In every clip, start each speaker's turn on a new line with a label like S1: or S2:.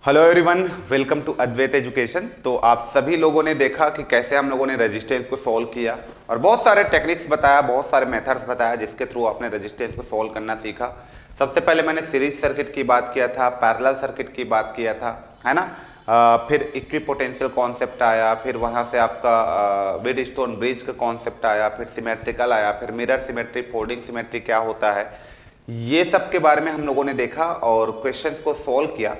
S1: Hello everyone, welcome to Advait education. तो आप सभी लोगों ने देखा कि कैसे हम लोगों ने रेजिस्टेंस को सॉल्व किया और बहुत सारे टेक्निक्स बताया, बहुत सारे मेथड्स बताया जिसके थ्रू आपने रेजिस्टेंस को सॉल्व करना सीखा। सबसे पहले मैंने सीरीज सर्किट की बात किया था, पैरेलल सर्किट की बात किया था, है ना। फिर इक्विपोटेंशियल कॉन्सेप्ट आया, फिर वहाँ से आपका व्हीटस्टोन ब्रिज का कॉन्सेप्ट आया, फिर सिमेट्रिकल आया, फिर मिरर सिमेट्री, फोल्डिंग सिमेट्री क्या होता है, ये सब के बारे में हम लोगों ने देखा और क्वेश्चंस को सॉल्व किया।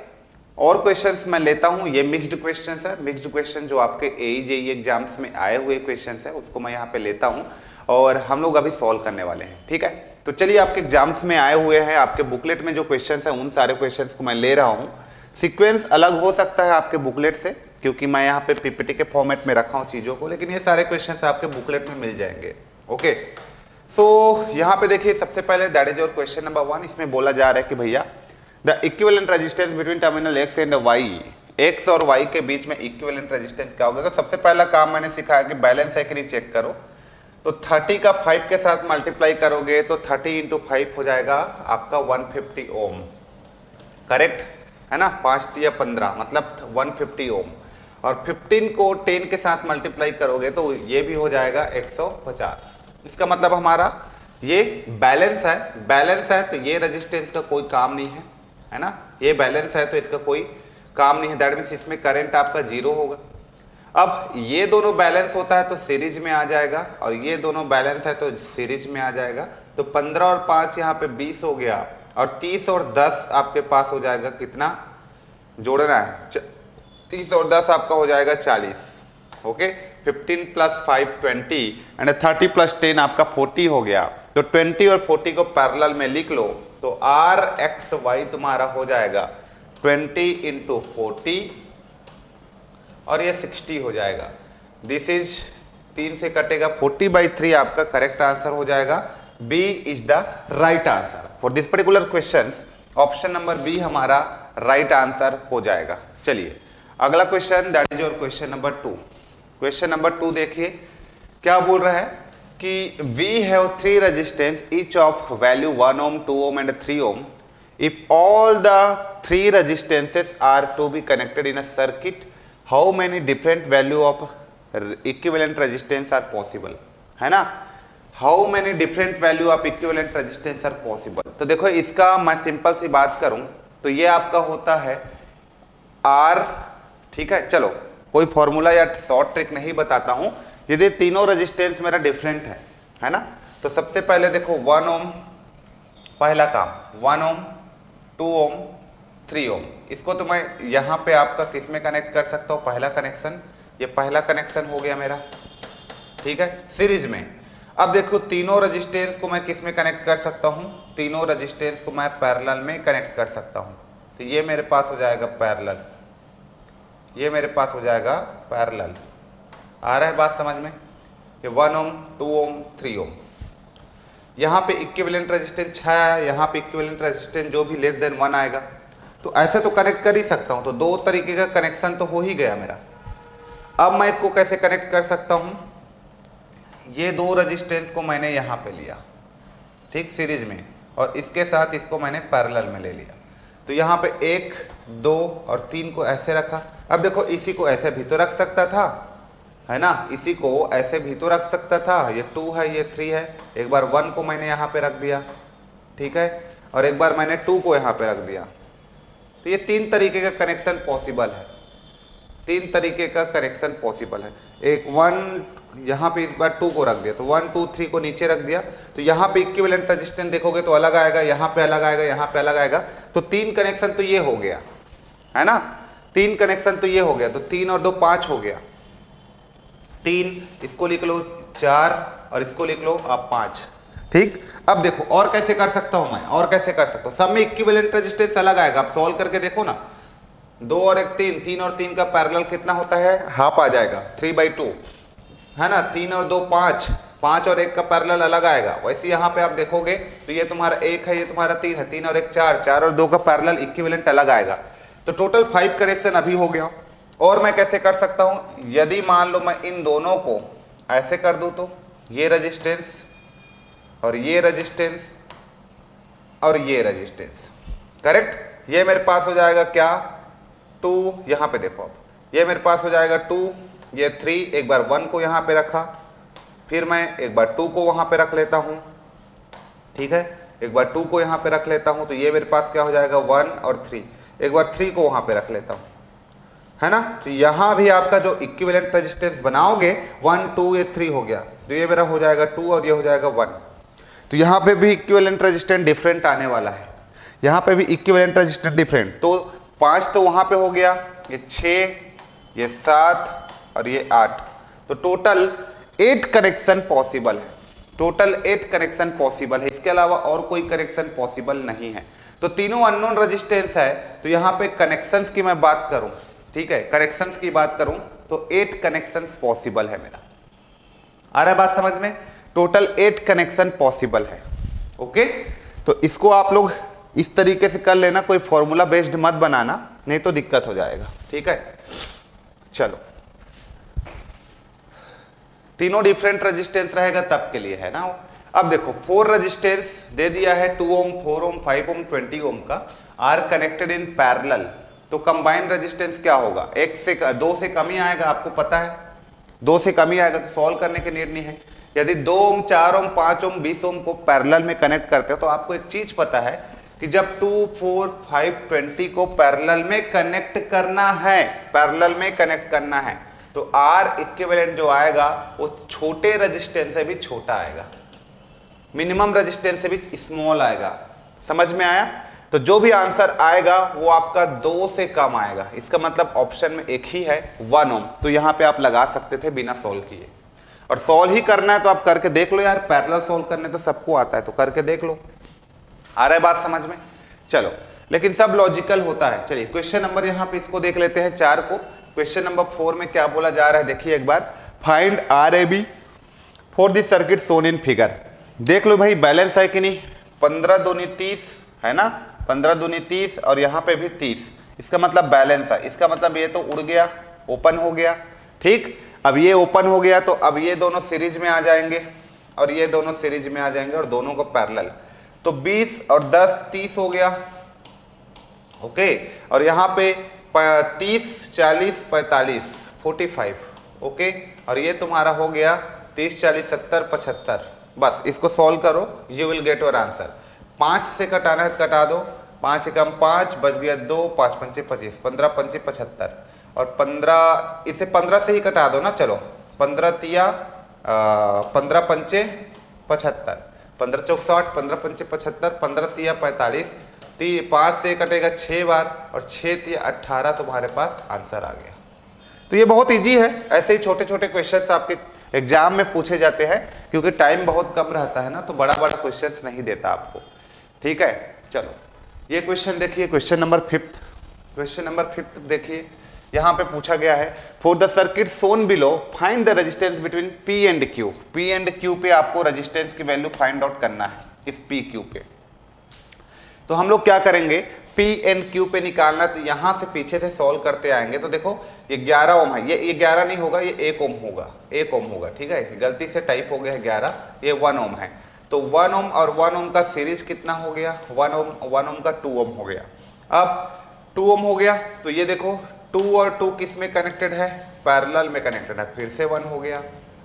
S1: और क्वेश्चंस मैं लेता हूं, ये मिक्स्ड क्वेश्चंस है। मिक्स्ड क्वेश्चन जो आपके एई जेई एग्जाम्स में आए हुए क्वेश्चंस है उसको मैं यहाँ पे लेता हूं और हम लोग अभी सॉल्व करने वाले हैं, ठीक है। तो चलिए, आपके एग्जाम्स में आए हुए हैं, आपके बुकलेट में जो क्वेश्चंस है उन सारे क्वेश्चंस को मैं ले रहा हूँ। सीक्वेंस अलग हो सकता है आपके बुकलेट से, क्योंकि मैं यहाँ पे पीपीटी के फॉर्मेट में रखा हूँ चीज़ों को, लेकिन ये सारे क्वेश्चन आपके बुकलेट में मिल जाएंगे। ओके, सो यहाँ पे देखिए, सबसे पहले that is your question number 1। इसमें बोला जा रहा है कि भैया the equivalent resistance between terminal X and Y, X और वाई के बीच में इक्विवेलेंट रेजिस्टेंस क्या होगा। तो सबसे पहला काम मैंने सिखाया कि बैलेंस है कि नहीं चेक करो। तो 30 का 5 के साथ मल्टीप्लाई करोगे तो 30 इंटू 5 हो जाएगा आपका 150 ओम, करेक्ट है ना। 5 या 15 मतलब 150 ओम। और 15 को 10 के साथ मल्टीप्लाई करोगे तो ये भी हो जाएगा 150। इसका मतलब हमारा ये बैलेंस है। बैलेंस है तो ये रेजिस्टेंस का कोई काम नहीं है ना। ये बैलेंस है तो इसका कोई काम नहीं है, दैट मीन्स इसमें करंट आपका जीरो होगा। अब ये दोनों बैलेंस होता है तो सीरीज में आ जाएगा, और ये दोनों बैलेंस है तो सीरीज में आ जाएगा। तो 15 और 5 यहाँ पे 20 हो गया, और 30 और 10 आपके पास हो जाएगा, कितना जोड़ना है, 30 और 10 आपका हो जाएगा 40। ओके, 15 प्लस 5 20 एंड 30 प्लस 10 आपका 40 हो गया। तो 20 और 40 को पैरेलल में लिख लो तो आर एक्स वाई तुम्हारा हो जाएगा 20 इंटू 40 और ये 60 हो जाएगा। दिस इज 3 से कटेगा 40/3 आपका करेक्ट आंसर हो जाएगा। B is the right answer for this particular question. Option number B हमारा राइट आंसर हो जाएगा। चलिए अगला question, that is your question number 2। Question number 2 देखिए क्या बोल रहा है कि we have 3 resistance each of value 1 ohm, 2 ohm and 3 ohm. If all the 3 resistances are to be connected in a circuit, how many different value of equivalent resistance are possible? है ना, how many different value of equivalent resistance are possible? तो देखो, इसका मैं simple सी बात करूं तो ये आपका होता है R, ठीक है। चलो कोई फॉर्मूला या शॉर्ट ट्रिक नहीं बताता हूं, यदि तीनों रेजिस्टेंस मेरा डिफरेंट है ना। तो सबसे पहले देखो 1 ओम, पहला काम 1 ओम, 2 ओम, 3 ओम। इसको तो मैं यहाँ पे आपका किस में कनेक्ट कर सकता हूँ, पहला कनेक्शन, ये पहला कनेक्शन हो गया मेरा, ठीक है, सीरीज में। अब देखो तीनों रेजिस्टेंस को मैं किस में कनेक्ट कर सकता हूँ, तीनों रेजिस्टेंस को मैं पैरेलल में कनेक्ट कर सकता हूँ। तो ये मेरे पास हो जाएगा पैरेलल, ये मेरे पास हो जाएगा पैरेलल। आ रहा है बात समझ में। ये 1 ओम, 2 ओम, 3 ओम। यहाँ पे इक्विवेलेंट रेजिस्टेंस 6 है, यहाँ पे इक्विवेलेंट रेजिस्टेंस जो भी लेस देन 1 आएगा। तो ऐसे तो कनेक्ट कर ही सकता हूँ। तो दो तरीके का कनेक्शन तो हो ही गया मेरा। अब मैं इसको कैसे कनेक्ट कर सकता हूँ, ये दो रेजिस्टेंस को मैंने यहाँ पे लिया, ठीक, सीरीज में, और इसके साथ इसको मैंने पैरेलल में ले लिया। तो यहाँ पे 1, 2 और 3 को ऐसे रखा। अब देखो इसी को ऐसे भी तो रख सकता था, है ना, इसी को ऐसे भी तो रख सकता था। ये 2 है, ये 3 है। एक बार 1 को मैंने यहाँ पे रख दिया, ठीक है, और एक बार मैंने 2 को यहाँ पे रख दिया। तो ये 3 तरीके का कनेक्शन पॉसिबल है, 3 तरीके का कनेक्शन पॉसिबल है। एक 1 यहाँ पे, इस बार 2 को रख दिया, तो 1 2 3 को नीचे रख दिया। तो यहाँ पे इक्विवेलेंट रेजिस्टेंस देखोगे तो अलग आएगा, यहाँ पे अलग आएगा, यहाँ पे अलग आएगा। तो 3 कनेक्शन तो ये हो गया, है ना, 3 कनेक्शन तो ये हो गया। तो 3 और 2 5 हो गया, 3, इसको लिख लो 4 और इसको लिख लो आप 5, ठीक। अब देखो और कैसे कर सकता हूं मैं, और कैसे कर सकता हूं, सब में इक्विवेलेंट रेजिस्टेंस अलग आएगा। आप सॉल्व करके देखो ना, 2 और 1 3, 3 और 3 का पैरेलल कितना होता है, हाफ आ जाएगा, 3/2, है ना। 3 और 2 5, 5 और 1 का पैरेलल अलग आएगा। वैसे यहाँ पे आप देखोगे तो ये तुम्हारा 1 है, ये तुम्हारा 3 है, 3 और 1 4, 4 और 2 का पैरेलल इक्विवेलेंट अलग आएगा। तो टोटल 5 कनेक्शन अभी हो गया। और मैं कैसे कर सकता हूं, यदि मान लो मैं इन दोनों को ऐसे कर दूं तो ये रेजिस्टेंस और ये रेजिस्टेंस और ये रेजिस्टेंस, करेक्ट, ये मेरे पास हो जाएगा क्या, 2, यहाँ पे देखो अब ये मेरे पास हो जाएगा 2, ये 3, एक बार 1 को यहाँ पे रखा, फिर मैं एक बार 2 को वहाँ पे रख लेता हूँ, ठीक है, एक बार 2 को यहाँ पे रख लेता हूँ, तो ये मेरे पास क्या हो जाएगा 1 और 3, एक बार 3 को वहाँ पे रख लेता हूँ, है ना। तो यहाँ भी आपका जो इक्विवेलेंट रेजिस्टेंस बनाओगे 1 2 ये 3 हो गया, तो ये मेरा हो जाएगा 2 और ये हो जाएगा 1। तो यहाँ पे भी इक्विवेलेंट रेजिस्टेंस डिफरेंट आने वाला है, यहाँ पे भी इक्विवेलेंट रेजिस्टेंस डिफरेंट। तो 5 तो वहाँ पे हो गया, ये 6, ये 7 और ये 8, तो टोटल 8 कनेक्शन पॉसिबल है, टोटल 8 कनेक्शन पॉसिबल है, इसके अलावा और कोई कनेक्शन पॉसिबल नहीं है। तो तीनों अननोन रेजिस्टेंस है, तो यहाँ पे कनेक्शंस की मैं बात करूं, ठीक है, कनेक्शंस की बात करूं तो 8 कनेक्शंस पॉसिबल है मेरा। आ रहा है बात समझ में? टोटल 8 कनेक्शन पॉसिबल है। ओके, तो इसको आप लोग इस तरीके से कर लेना, कोई फॉर्मूला बेस्ड मत बनाना, नहीं तो दिक्कत हो जाएगा, ठीक है। चलो, तीनों डिफरेंट रेजिस्टेंस रहेगा तब के लिए, है ना। अब देखो 4 रेजिस्टेंस दे दिया है, 2 ओम, 4 ओम, 5 ओम, 20 ओम का, आर कनेक्टेड इन पैरेलल, तो कंबाइंड रेजिस्टेंस क्या होगा, 2 से कम ही आएगा, आपको पता है 2 से कम ही आएगा, तो सॉल्व करने की नीड नहीं है। यदि 2 ओम, 4 ओम, 5 ओम, 20 ओम को पैरेलल में कनेक्ट करते हो तो आपको एक चीज पता है कि जब 2, 4, 5, 20 को पैरेलल में कनेक्ट करना है, पैरेलल में कनेक्ट करना है, तो आर इक्विवेलेंट जो आएगा वो छोटे रेजिस्टेंस से भी छोटा आएगा, मिनिमम रेजिस्टेंस से भी स्मॉल आएगा। समझ में आया? तो जो भी आंसर आएगा वो आपका 2 से कम आएगा, इसका मतलब ऑप्शन में एक ही है 1 ओम, तो यहां पे आप लगा सकते थे बिना सॉल्व किए। और सॉल्व ही करना है तो आप करके देख लो यार, पैरेलल सॉल्व करने तो सबको आता है, तो करके देख लो। आ रहा है बात समझ में? चलो, लेकिन सब लॉजिकल होता है। चलिए क्वेश्चन नंबर यहाँ पे इसको देख लेते हैं 4 को। क्वेश्चन नंबर 4 में क्या बोला जा रहा है देखिए एक बार, find RAB for this circuit shown in figure. देख लो भाई बैलेंस है कि नहीं, 15 दूनी 30 है ना, 15 दूनी 30 और यहाँ पे भी 30, इसका मतलब बैलेंस है, इसका मतलब ये तो उड़ गया, ओपन हो गया, ठीक। अब ये ओपन हो गया तो अब ये दोनों सीरीज में आ जाएंगे और ये दोनों सीरीज में आ जाएंगे और दोनों को पैरेलल, तो 20 और 10 30 हो गया, ओके। और यहाँ पे 30 40 45 45, ओके। और ये तुम्हारा हो गया 30 40 70 75। बस इसको सॉल्व करो, you will get your answer. 5 से कटाना है कटा दो, 5 एकम 5, बच गया 2, 5 पंचे 25, 15 पंचे 75 और 15, इसे 15 से ही कटा दो ना, चलो 15 तिया 15 पंचे 75, 15 चौक 60, 15 पंचे 75, 15 तिया 45, 5 से कटेगा 6 बार और 6 तिया 18, तुम्हारे पास आंसर आ गया। तो ये बहुत इजी है, ऐसे ही छोटे छोटे क्वेश्चंस आपके एग्जाम में पूछे जाते हैं, क्योंकि टाइम बहुत कम रहता है ना, तो बड़ा बड़ा क्वेश्चंस नहीं देता आपको, ठीक है। चलो ये क्वेश्चन देखिए, क्वेश्चन नंबर 5, क्वेश्चन नंबर 5 देखिए, यहाँ पे पूछा गया है for the circuit shown below find the resistance between P and Q। P and Q पे आपको रेजिस्टेंस की वैल्यू फाइंड आउट करना है, इस PQ पे। तो हम लोग क्या करेंगे, P एंड Q पे निकालना, तो यहां से पीछे से सॉल्व करते आएंगे। तो देखो ये 11 ओम है, ये 11 नहीं होगा, ये 1 ओम होगा, 1 ओम होगा, ठीक है, गलती से टाइप हो गया है 11, ये 1 ओम है। तो 1 ओम और 1 ओम का सीरीज कितना हो गया, 1 ओम का 2 ओम हो गया। अब 2 ओम हो गया तो ये देखो 2 और 2 किस में कनेक्टेड है, पैरेलल में कनेक्टेड है, फिर से 1 हो गया,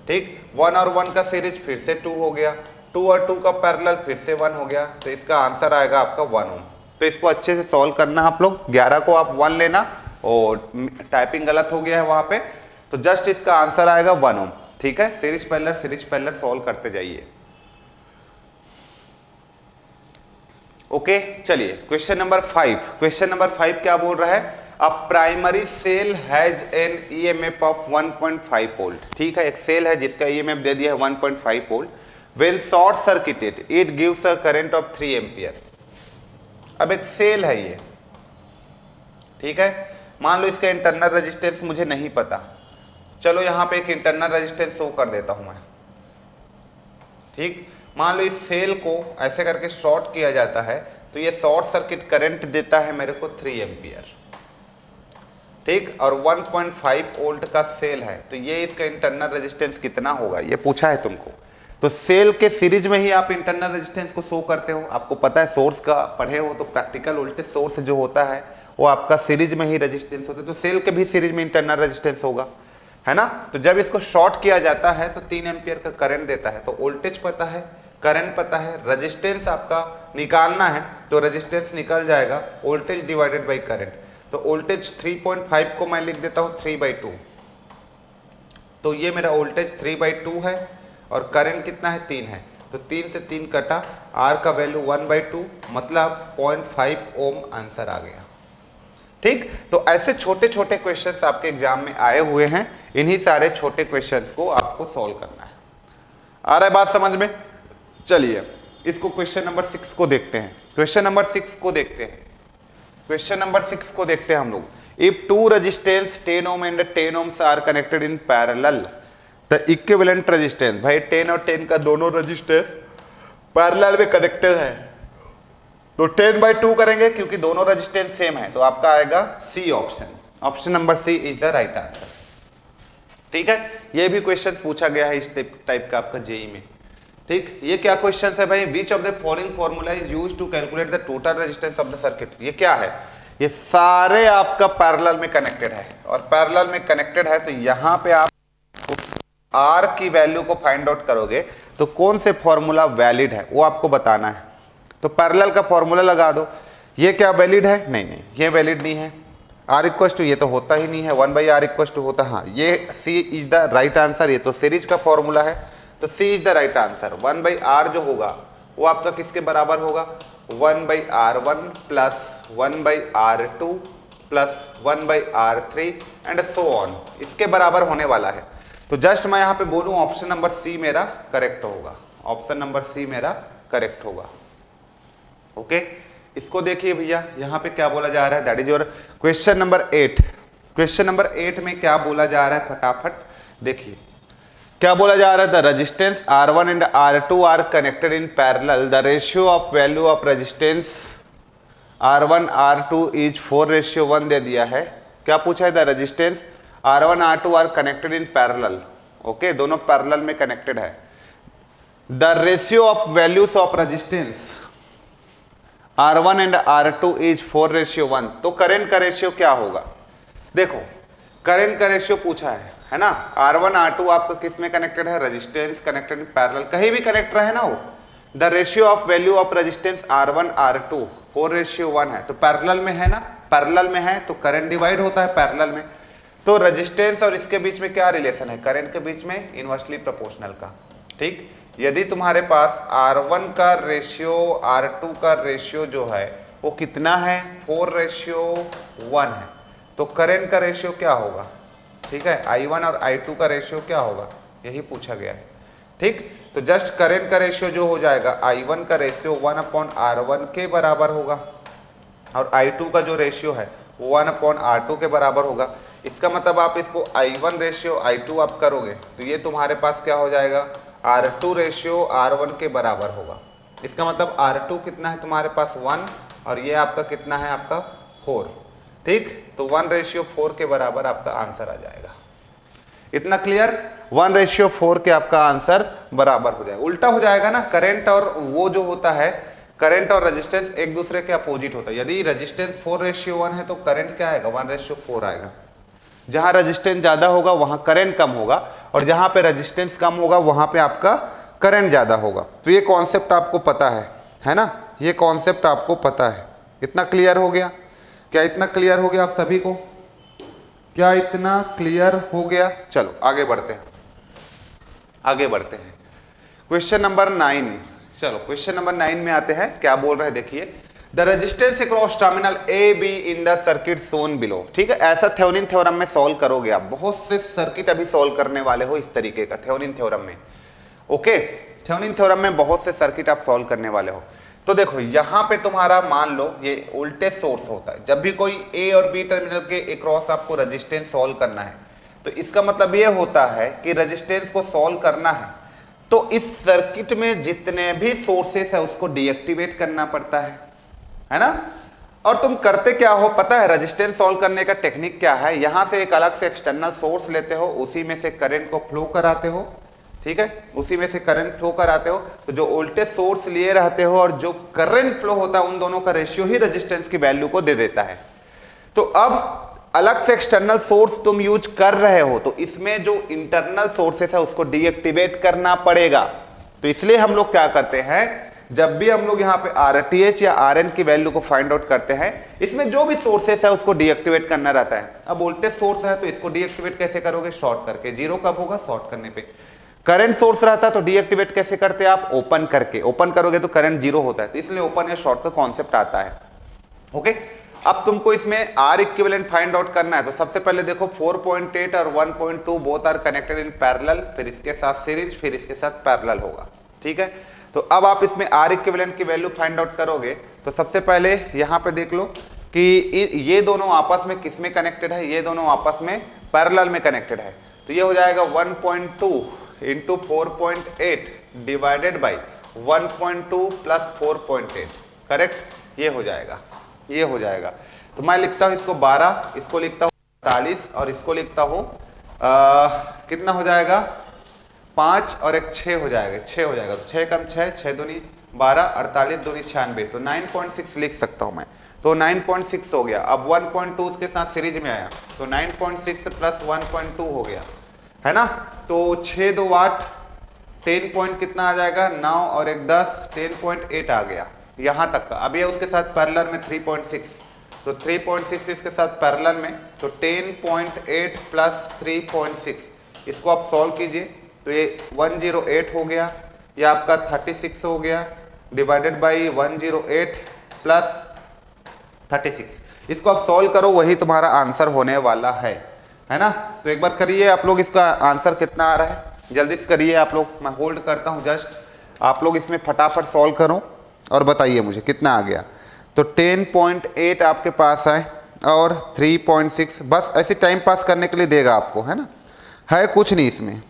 S1: ठीक। 1 और 1 का सीरीज फिर से 2 हो गया, 2 और 2 का पैरेलल फिर से 1 हो गया, तो इसका आंसर आएगा आपका 1 ओम। तो इसको अच्छे से सॉल्व करना आप लोग, 11 को आप 1 लेना, और टाइपिंग गलत हो गया है वहां पे, तो जस्ट इसका आंसर आएगा 1 ओम, ठीक है। सीरीज पैरेलल सॉल्व करते जाइए, ओके। चलिए क्वेश्चन नंबर 5, क्वेश्चन नंबर 5 क्या बोल रहा है, a primary cell has an EMF of 1.5 volt, ठीक है, एक सेल है जिसका ईएमएफ दे दिया है 1.5 volt, when short circuited it gives a current of 3 ampere. अब एक सेल है ये, ठीक है, मान लो इसका इंटरनल रेजिस्टेंस मुझे नहीं पता, चलो यहाँ पे एक इंटरनल रेजिस्टेंस शो कर देता हूं मैं, ठीक। मान लो इस सेल को ऐसे करके शॉर्ट किया जाता है, तो ये शॉर्ट सर्किट करंट देता है मेरे को 3 एम्पियर, ठीक। और 1.5 वोल्ट का सेल है, तो ये इसका इंटरनल रेजिस्टेंस कितना होगा ये पूछा है तुमको। तो सेल के सीरीज में ही आप इंटरनल रेजिस्टेंस को शो करते हो, आपको पता है, सोर्स का पढ़े हो तो प्रैक्टिकल वोल्टेज सोर्स जो होता है वो आपका सीरीज में ही रेजिस्टेंस होता है, तो सेल के भी सीरीज में इंटरनल रेजिस्टेंस होगा, है ना। तो जब इसको शॉर्ट किया जाता है तो 3 एम्पियर का करंट देता है, तो वोल्टेज पता है, करंट पता है, रेजिस्टेंस आपका निकालना है, तो रेजिस्टेंस निकल जाएगा वोल्टेज डिवाइडेड बाई करंट। तो वोल्टेज 3.5 को मैं लिख देता हूँ 3/2, तो ये मेरा वोल्टेज 3/2 है और करंट कितना है 3 है, तो 3 से 3 कटा, R का वैल्यू 1/2 मतलब 0.5 ओम आंसर आ गया। ठीक, तो ऐसे छोटे छोटे क्वेश्चंस आपके एग्जाम में आए हुए हैं, इन्हीं सारे छोटे क्वेश्चंस को आपको सॉल्व करना है। आ रहा है बात समझ में? चलिए इसको क्वेश्चन नंबर 6 को देखते हैं। क्वेश्चन नंबर 6 को देखते हैं, क्वेश्चन नंबर 6 को देखते हैं हम लोग। If two resistance 10 ohm and 10 ohms are connected in parallel, the equivalent resistance, भाई 10 और 10 का दोनों रेजिस्टेंस पैरेलल में कनेक्टेड है, तो 10/2 करेंगे क्योंकि दोनों रेजिस्टेंस सेम है, तो आपका आएगा C option, option number C is the right answer. ठीक है, ये भी क्वेश्चन पूछा गया है इस टाइप का आपका जेई में। ठीक, ये क्या क्वेश्चन है भाई, which of the following formula is used to calculate the total resistance of the circuit. ये क्या है, ये सारे आपका पैरेलल में कनेक्टेड है, और पैरेलल में कनेक्टेड है तो यहाँ पे आप उस आर की वैल्यू को फाइंड आउट करोगे तो कौन से फॉर्मूला वैलिड है वो आपको बताना है। तो पैरेलल का फॉर्मूला लगा दो। ये क्या वैलिड है, नहीं नहीं ये वैलिड नहीं है। आर इक्वल टू, ये तो होता ही नहीं है, 1/r इक्वल टू होता, हाँ ये C is the right answer. ये तो सीरीज का फॉर्मूला है, तो C is the right answer. 1/r जो होगा वो आपका किसके बराबर होगा, 1/r1 plus 1/r2 plus 1/r3 and so on, इसके बराबर होने वाला है। तो जस्ट मैं यहाँ पे बोलूँ ऑप्शन नंबर सी मेरा करेक्ट होगा, ऑप्शन नंबर सी मेरा करेक्ट होगा। ओके, इसको देखिए भैया, यहाँ पे क्या बोला जा रहा है, that is your question number 8। Question number 8 में क्या बोला जा रहा है, फटाफट देखिए क्या बोला जा रहा है। The resistance R1 and R2 are connected in parallel, the ratio of value of resistance R1 R2 is 4:1 दे दिया है। क्या पूछा है, the resistance R1 R2 are connected in parallel, okay दोनों पैरेलल में कनेक्टेड है। The ratio of values of resistance R1 and R2 is 4:1, तो करंट का रेशियो क्या होगा। देखो करंट का रेशियो पूछा है ना, R1 R2 आपका किस में कनेक्टेड है, रेजिस्टेंस कनेक्टेड इन पैरेलल, कहीं भी कनेक्ट रहे ना वो। The ratio of value of resistance R1 R2 4:1 है, तो पैरेलल में है ना, पैरेलल में है तो करंट डिवाइड होता है पैरेलल में। तो रेजिस्टेंस और इसके बीच में क्या रिलेशन है, करंट के बीच में इनवर्सली प्रोपोर्शनल का। ठीक, यदि तुम्हारे पास R1 का रेशियो R2 का रेशियो जो है वो कितना है, 4:1 है, तो करंट का रेशियो क्या होगा। ठीक है, I1 और I2 का रेशियो क्या होगा, यही पूछा गया है। ठीक, तो जस्ट करंट का रेशियो जो हो जाएगा, I1 का रेशियो 1/R1 के बराबर होगा और I2 का जो रेशियो है वो 1/R2 के बराबर होगा। इसका मतलब आप इसको I1 रेशियो I2 आप करोगे तो ये तुम्हारे पास क्या हो जाएगा, R2 रेशियो R1 के बराबर होगा। इसका मतलब R2 कितना है तुम्हारे पास 1 और ये आपका कितना है आपका 4। ठीक, तो 1:4 के बराबर आपका आंसर आ जाएगा। इतना क्लियर, 1:4 के आपका आंसर बराबर हो जाएगा। उल्टा हो जाएगा ना, करंट और वो जो होता है, करंट और रेजिस्टेंस एक दूसरे के अपोजिट होता है। यदि रेजिस्टेंस 4:1 है तो करंट क्या आएगा, 1:4 आएगा। जहां रेजिस्टेंस ज्यादा होगा वहां करंट कम होगा और जहां पे रेजिस्टेंस कम होगा वहां पे आपका करंट ज्यादा होगा। तो ये कॉन्सेप्ट आपको पता है ना, ये कॉन्सेप्ट आपको पता है। इतना क्लियर हो गया क्या, इतना क्लियर हो गया आप सभी को, क्या इतना क्लियर हो गया। चलो आगे बढ़ते हैं, आगे बढ़ते हैं। क्वेश्चन नंबर 9, चलो क्वेश्चन नंबर 9 में आते हैं। क्या बोल रहे हैं देखिए, the resistance across terminal A be in the circuit Son below. ठीक है, ऐसा थेवेनिन थ्योरम में सॉल्व करोगे आप, बहुत से सर्किट अभी सॉल्व करने वाले हो इस तरीके का थेवेनिन थ्योरम में। ओके, थेवेनिन थ्योरम में बहुत से सर्किट आप सॉल्व करने वाले हो। तो देखो यहाँ पे तुम्हारा मान लो ये वोल्टेज सोर्स होता है। जब भी कोई ए और बी टर्मिनल के अक्रॉस आपको रेजिस्टेंस सॉल्व करना है तो इसका मतलब ये होता है कि रेजिस्टेंस को सॉल्व करना है तो इस सर्किट में जितने भी सोर्सेस है उसको डीएक्टिवेट करना पड़ता है ना। और तुम करते क्या हो पता है, रेजिस्टेंस सॉल्व करने का टेक्निक क्या है, यहां से एक अलग से एक्सटर्नल सोर्स लेते हो, उसी में से करंट को फ्लो कराते हो। ठीक है, उसी में से करंट फ्लो कराते हो तो जो वोल्टेज सोर्स लिए रहते हो और जो करंट फ्लो होता है उन दोनों का रेशियो ही रेजिस्टेंस की वैल्यू को दे देता है। तो अब अलग से एक्सटर्नल सोर्स तुम यूज कर रहे हो तो इसमें जो इंटरनल सोर्सेस है उसको डीएक्टिवेट करना पड़ेगा। तो इसलिए हम लोग क्या करते हैं, जब भी हम लोग यहाँ पे RTH या RN की वैल्यू को फाइंड आउट करते हैं, इसमें जो भी सोर्सेस है उसको डीएक्टिवेट करना रहता है। अब वोल्टेज सोर्स है तो इसको डीएक्टिवेट कैसे करोगे, शॉर्ट करके। जीरो कब होगा, शॉर्ट करने पे। करंट सोर्स रहता है तो डीएक्टिवेट कैसे करते हैं आप, ओपन करके। ओपन करोगे तो करंट जीरो होता है, तो इसलिए ओपन या शॉर्ट का कॉन्सेप्ट आता है। ओके, अब तुमको इसमें R इक्विवेलेंट फाइंड आउट करना है। तो सबसे पहले देखो 4.8 और 1.2 both are connected in parallel, फिर इसके साथ सीरीज, फिर इसके साथ पैरेलल होगा। ठीक है, तो अब आप इसमें R इक्विवेलेंट की वैल्यू फाइंड आउट करोगे तो सबसे पहले यहाँ पे देख लो कि ये दोनों आपस में किस में कनेक्टेड है, ये दोनों आपस में पैरेलल में कनेक्टेड है। तो ये हो जाएगा 1.2 into 4.8 divided by 1.2 plus 4.8, correct. ये हो जाएगा, ये हो जाएगा। तो मैं लिखता हूं इसको 12, इसको लिखता हूं 48 और इसको लिखता हूं कितना हो जाएगा, 5 और एक 6 हो जाएगा, 6 हो जाएगा। तो 6 कम 6, 6 दूनी 12, 48 दूनी 96, तो 9.6 लिख सकता हूं मैं। तो 9.6 हो गया। अब 1.2 उसके साथ सीरीज में आया तो 9.6 प्लस 1.2 हो गया, है ना। तो 6 2 8, 10 पॉइंट कितना आ जाएगा, 9 और एक 10, 10.8 आ गया यहां तक का। अब ये उसके साथ पैरेलल में 3.6, तो 3.6 इसके साथ पैरेलल में, तो 10.8 प्लस 3.6, इसको आप सॉल्व कीजिए तो ये 108 हो गया, ये आपका 36 हो गया, डिवाइडेड बाई 108 प्लस 36। इसको आप सॉल्व करो, वही तुम्हारा आंसर होने वाला है ना। तो एक बार करिए आप लोग, इसका आंसर कितना आ रहा है जल्दी से करिए आप लोग। मैं होल्ड करता हूं जस्ट, आप लोग इसमें फटाफट सॉल्व करो और बताइए मुझे कितना आ गया। तो 10.8 आपके पास है और 3.6, बस ऐसे टाइम पास करने के लिए देगा आपको, है ना, है कुछ नहीं इसमें,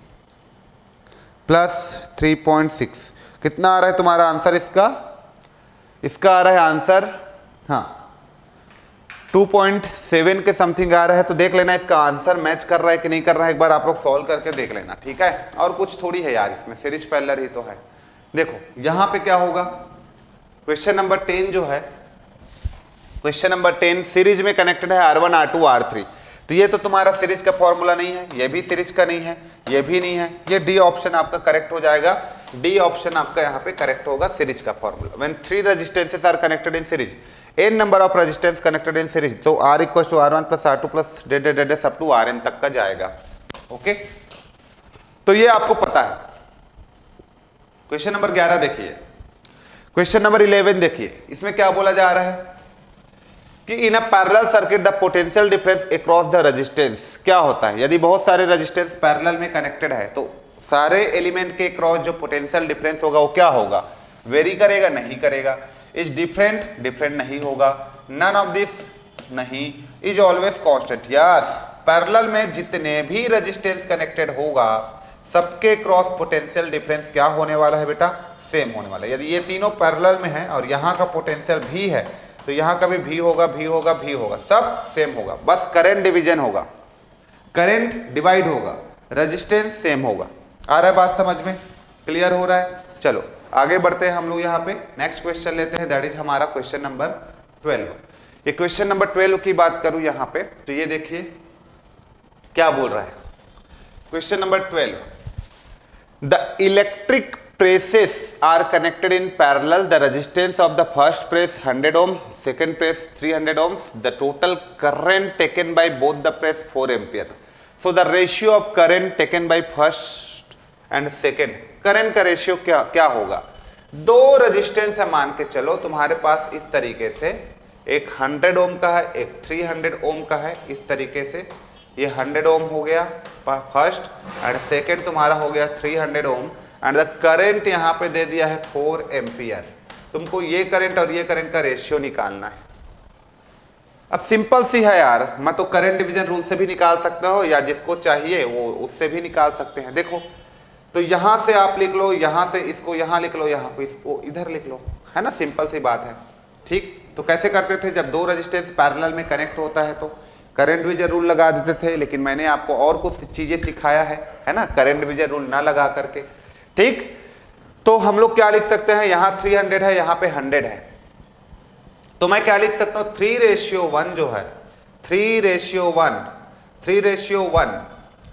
S1: प्लस 3.6। कितना आ रहा है तुम्हारा आंसर इसका, इसका आ रहा है आंसर, हाँ 2.7 के समथिंग आ रहा है। तो देख लेना इसका आंसर मैच कर रहा है कि नहीं कर रहा है, एक बार आप लोग सॉल्व करके देख लेना, ठीक है। और कुछ थोड़ी है यार इसमें, सीरीज पैरेलल ही तो है। देखो यहां पे क्या होगा, क्वेश्चन नंबर 10 जो है, क्वेश्चन नंबर 10 सीरीज में कनेक्टेड है R1 R2 R3। तो ये तो तुम्हारा सीरीज का फॉर्मूला नहीं है, ये भी सीरीज का नहीं है, ये भी नहीं है, ये डी ऑप्शन आपका करेक्ट हो जाएगा। डी ऑप्शन आपका यहाँ पे करेक्ट होगा, सीरीज का formula. When 3 resistances are connected in series, n number of resistance connected in series, तो R equal to R1 plus R2 plus डेड सब टू Rn तक का जाएगा। ओके, तो ये आपको पता है। क्वेश्चन नंबर 11 देखिए, क्वेश्चन नंबर 11 देखिए, इसमें क्या बोला जा रहा है कि in a parallel circuit the potential difference across the resistance. क्या होता है, यदि बहुत सारे रेजिस्टेंस पैरेलल में कनेक्टेड है तो सारे एलिमेंट के क्रॉस जो पोटेंशियल डिफरेंस होगा वो क्या होगा, वेरी करेगा, नहीं करेगा। इज डिफरेंट, डिफरेंट नहीं होगा। नन ऑफ दिस, नहीं। Is always constant, yes. Parallel में जितने भी रेजिस्टेंस कनेक्टेड होगा सबके क्रॉस पोटेंशियल डिफरेंस क्या होने वाला है बेटा, सेम होने वाला है। यदि ये तीनों पैरेलल में है और यहाँ का पोटेंशियल भी है तो यहाँ का भी भी होगा, भी होगा, भी होगा, सब सेम होगा। बस करंट डिवीजन होगा, करंट डिवाइड होगा, रेजिस्टेंस सेम होगा। आ रहा है बात समझ में, क्लियर हो रहा है। चलो आगे बढ़ते हैं हम लोग, यहाँ पे नेक्स्ट क्वेश्चन लेते हैं, दैट इज हमारा क्वेश्चन नंबर 12। ये क्वेश्चन नंबर 12 की बात करूं यहाँ पे तो ये देखिए क्या बोल रहा है question number 12। The electric presses are connected in parallel. The resistance of the first press 100 ohm, second press 300 ohms. The total current taken by both the press 4 ampere. So the ratio of current taken by first and second, current का ratio क्या होगा। दो resistance है, मान के चलो तुम्हारे पास इस तरीके से, एक 100 ओम का है, एक 300 ओम का है। इस तरीके से ये 100 ओम हो गया फर्स्ट एंड सेकेंड तुम्हारा हो गया 300 ओम एंड द करंट यहाँ पे दे दिया है 4 एम्पियर। तुमको ये करंट और ये करंट का रेशियो निकालना है। अब सिंपल सी है यार, मैं तो करंट डिवीजन रूल से भी निकाल सकता हो या जिसको चाहिए वो उससे भी निकाल सकते हैं। देखो तो यहाँ से आप लिख लो, यहाँ से इसको यहाँ लिख लो, यहाँ को इसको इधर लिख लो, है ना, सिंपल सी बात है। ठीक, तो कैसे करते थे, जब दो रेजिस्टेंस पैरेलल में कनेक्ट होता है तो करंट डिवीजन रूल लगा देते थे, लेकिन मैंने आपको और कुछ चीजें सिखाया है ना, करंट डिवीजन रूल ना लगा करके। ठीक, तो हम लोग क्या लिख सकते हैं, यहाँ 300 है, यहाँ पे 100 है, तो मैं क्या लिख सकता हूँ 3:1 जो है 3:1, 3:1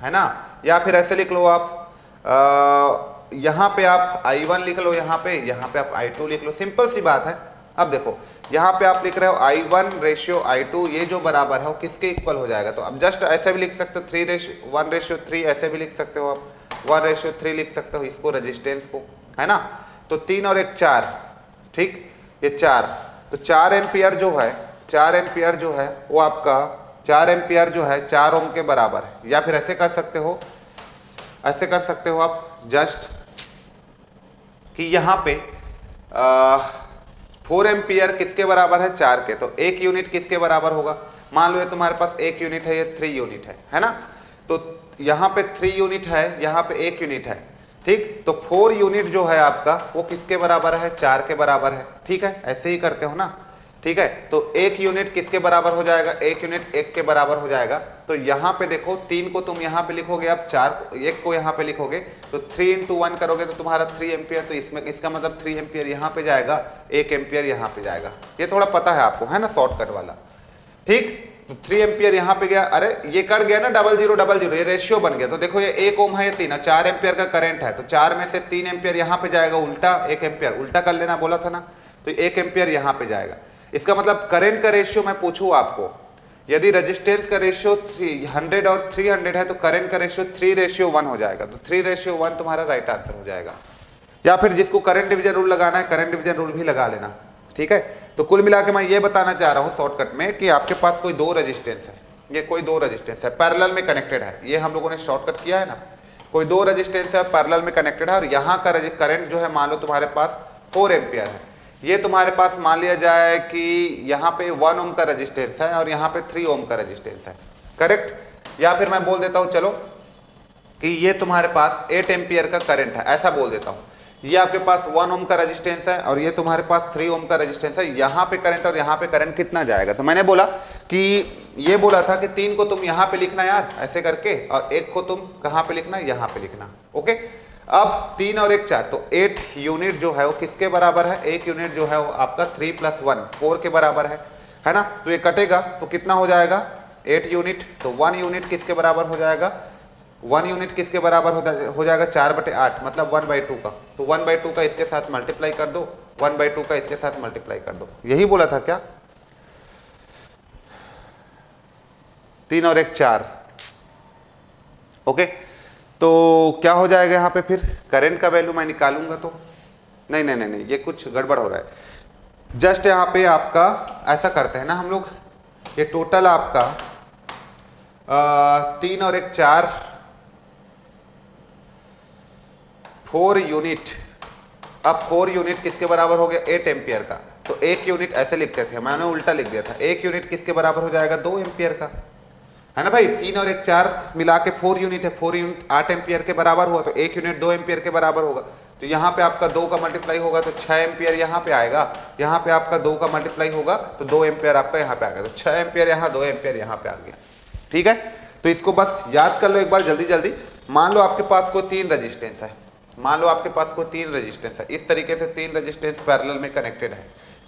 S1: है ना। या फिर ऐसे लिख लो आप, यहाँ पे आप I1 लिख लो, यहाँ पे आप I2 लिख लो, सिंपल सी बात है। अब देखो यहाँ पे आप लिख रहे हो I1:I2, ये जो बराबर है वो किसके इक्वल हो जाएगा, तो अब जस्ट ऐसे भी लिख सकते हो 1:3, ऐसे भी लिख सकते हो आप 1:3 लिख सकते हो इसको, रेजिस्टेंस को, है ना। तो 3 और 1 4, ठीक, ये 4, तो 4 एम्पियर जो है, 4 एम्पियर जो है वो आपका 4 एम्पियर जो है 4 ओम के बराबर है। या फिर ऐसे कर सकते हो, ऐसे कर सकते हो आप जस्ट कि यहाँ पे 4 एम्पियर किसके बराबर है, 4 के, तो 1 यूनिट किसके बराबर होगा, मान लो ये तुम्हारे पास 1 यूनिट है, ये 3 यूनिट है ना। तो यहाँ पे 3 यूनिट है, यहाँ पे 1 यूनिट है, ठीक, तो 4 यूनिट जो है आपका वो किसके बराबर है, 4 के बराबर है, ठीक है, ऐसे ही करते हो ना, ठीक है। तो 1 यूनिट किसके बराबर हो जाएगा, 1 यूनिट 1 के बराबर हो जाएगा। तो यहाँ पे देखो 3 को तुम यहाँ पे लिखोगे, आप 1 को यहाँ पे लिखोगे, तो 3 × 1 करोगे तो तुम्हारा 3 एम्पियर, तो इसमें इसका मतलब 3 एम्पियर यहाँ पे जाएगा, 1 एम्पियर यहाँ पे जाएगा। ये थोड़ा पता है आपको, है ना, शॉर्टकट वाला, ठीक। तो 3 एम्पियर यहाँ पे गया, अरे ये कट गया ना 0000, ये रेशियो बन गया। तो देखो ये 1 ओम है, ये 3 है, 4 एम्पियर का करंट है, तो 4 में से 3 एम्पियर यहाँ पे जाएगा, उल्टा 1 एम्पियर, उल्टा कर लेना बोला था ना, तो 1 एम्पियर यहाँ पे जाएगा। इसका मतलब करंट का रेशियो मैं पूछूं आपको, यदि रेजिस्टेंस का रेशियो 100 और 300 है तो करंट का रेशियो 3:1 हो जाएगा। तो 3:1 तुम्हारा राइट आंसर हो जाएगा। या फिर जिसको करंट डिवीजन रूल लगाना है, करंट डिवीजन रूल भी लगा लेना, ठीक है। तो कुल मिला के मैं ये बताना चाह रहा हूँ शॉर्टकट में कि आपके पास कोई 2 रेजिस्टेंस है, ये कोई 2 रेजिस्टेंस है, पैरेलल में कनेक्टेड है, ये हम लोगों ने शॉर्टकट किया है ना। कोई 2 रेजिस्टेंस है, पैरेलल में कनेक्टेड है, और यहाँ का करंट जो है मान लो तुम्हारे पास 4 एम्पियर है। ये तुम्हारे पास मान लिया जाए कि यहाँ पे 1 ओम का रेजिस्टेंस है और यहाँ पे 3 ओम का रेजिस्टेंस है, करेक्ट। या फिर मैं बोल देता हूँ चलो कि ये तुम्हारे पास 8 एम्पियर का करंट है, ऐसा बोल देता हूँ। ये आपके पास 1 ओम का रेजिस्टेंस है और ये तुम्हारे पास 3 ओम का रेजिस्टेंस है। यहाँ पे करंट और यहाँ पे करंट कितना जाएगा, तो मैंने बोला कि ये बोला था कि 3 को तुम यहाँ पे लिखना यार ऐसे करके, और 1 को तुम कहाँ पे लिखना, यहाँ पे लिखना, ओके। अब 3 और 1 4, तो 8 यूनिट जो है वो किसके बराबर है, 1 यूनिट जो है वो आपका 3 + 1 4 के बराबर है ना। तो ये कटेगा तो कितना हो जाएगा, 8 यूनिट, तो 1 यूनिट किसके बराबर हो जाएगा, 1 यूनिट किसके बराबर हो जाएगा 4/8, मतलब 1/2 का। तो 1/2 का इसके साथ मल्टीप्लाई कर दो, 1/2 का इसके साथ मल्टीप्लाई कर दो, यही बोला था क्या, 3 और 1 4, ओके। तो क्या हो जाएगा यहाँ पे, फिर करंट का वैल्यू मैं निकालूंगा तो नहीं, ये कुछ गड़बड़ हो रहा है। जस्ट यहाँ पे आपका ऐसा करते हैं ना हम लोग, ये टोटल आपका 3 और 1 4, 4 यूनिट। अब 4 यूनिट किसके बराबर हो गया, 8 एम्पियर का। तो 1 यूनिट ऐसे लिखते थे, मैंने उल्टा लिख दिया था, 1 यूनिट किसके बराबर हो जाएगा, 2 एम्पियर का, है ना भाई। 3 और 1 4 मिला के 4 यूनिट है, 4 यूनिट 8 एम्पियर के बराबर हुआ, तो 1 यूनिट 2 एम्पियर के बराबर होगा। तो यहाँ पे आपका 2 का मल्टीप्लाई होगा तो 6 एम्पियर यहाँ पे आएगा, यहाँ पे आपका 2 का मल्टीप्लाई होगा तो 2 एम्पियर आपका यहाँ पे आएगा, तो 6 एम्पियर यहाँ, 2 एम्पियर यहाँ पे आ गया, ठीक है। तो इसको बस याद कर लो एक बार जल्दी जल्दी। मान लो आपके पास कोई 3 रजिस्टेंस है, मान लो आपके पास कोई 3 रजिस्टेंस है, इस तरीके से 3 रजिस्टेंस पैरेलल में कनेक्टेड है,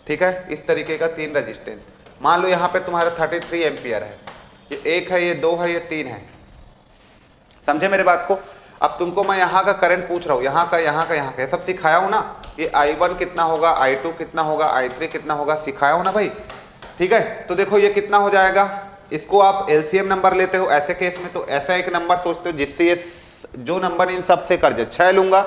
S1: ठीक है, इस तरीके का 3 रजिस्टेंस। मान लो यहाँ पे तुम्हारा 33 एम्पियर है, ये 1 है, ये 2 है, ये 3 है, समझे मेरे बात को। अब तुमको मैं यहाँ का करंट पूछ रहा हूँ, यहाँ का, यहाँ का, यहाँ का, सब सिखाया हूँ ना। ये I1 कितना होगा, I2 कितना होगा, I3 कितना होगा, सिखाया हूँ ना भाई, ठीक है। तो देखो ये कितना हो जाएगा, इसको आप LCM नंबर लेते हो ऐसे केस में, तो ऐसा एक नंबर सोचते हो जिससे ये जो नंबर इन सब से कट जाए। 6 लूंगा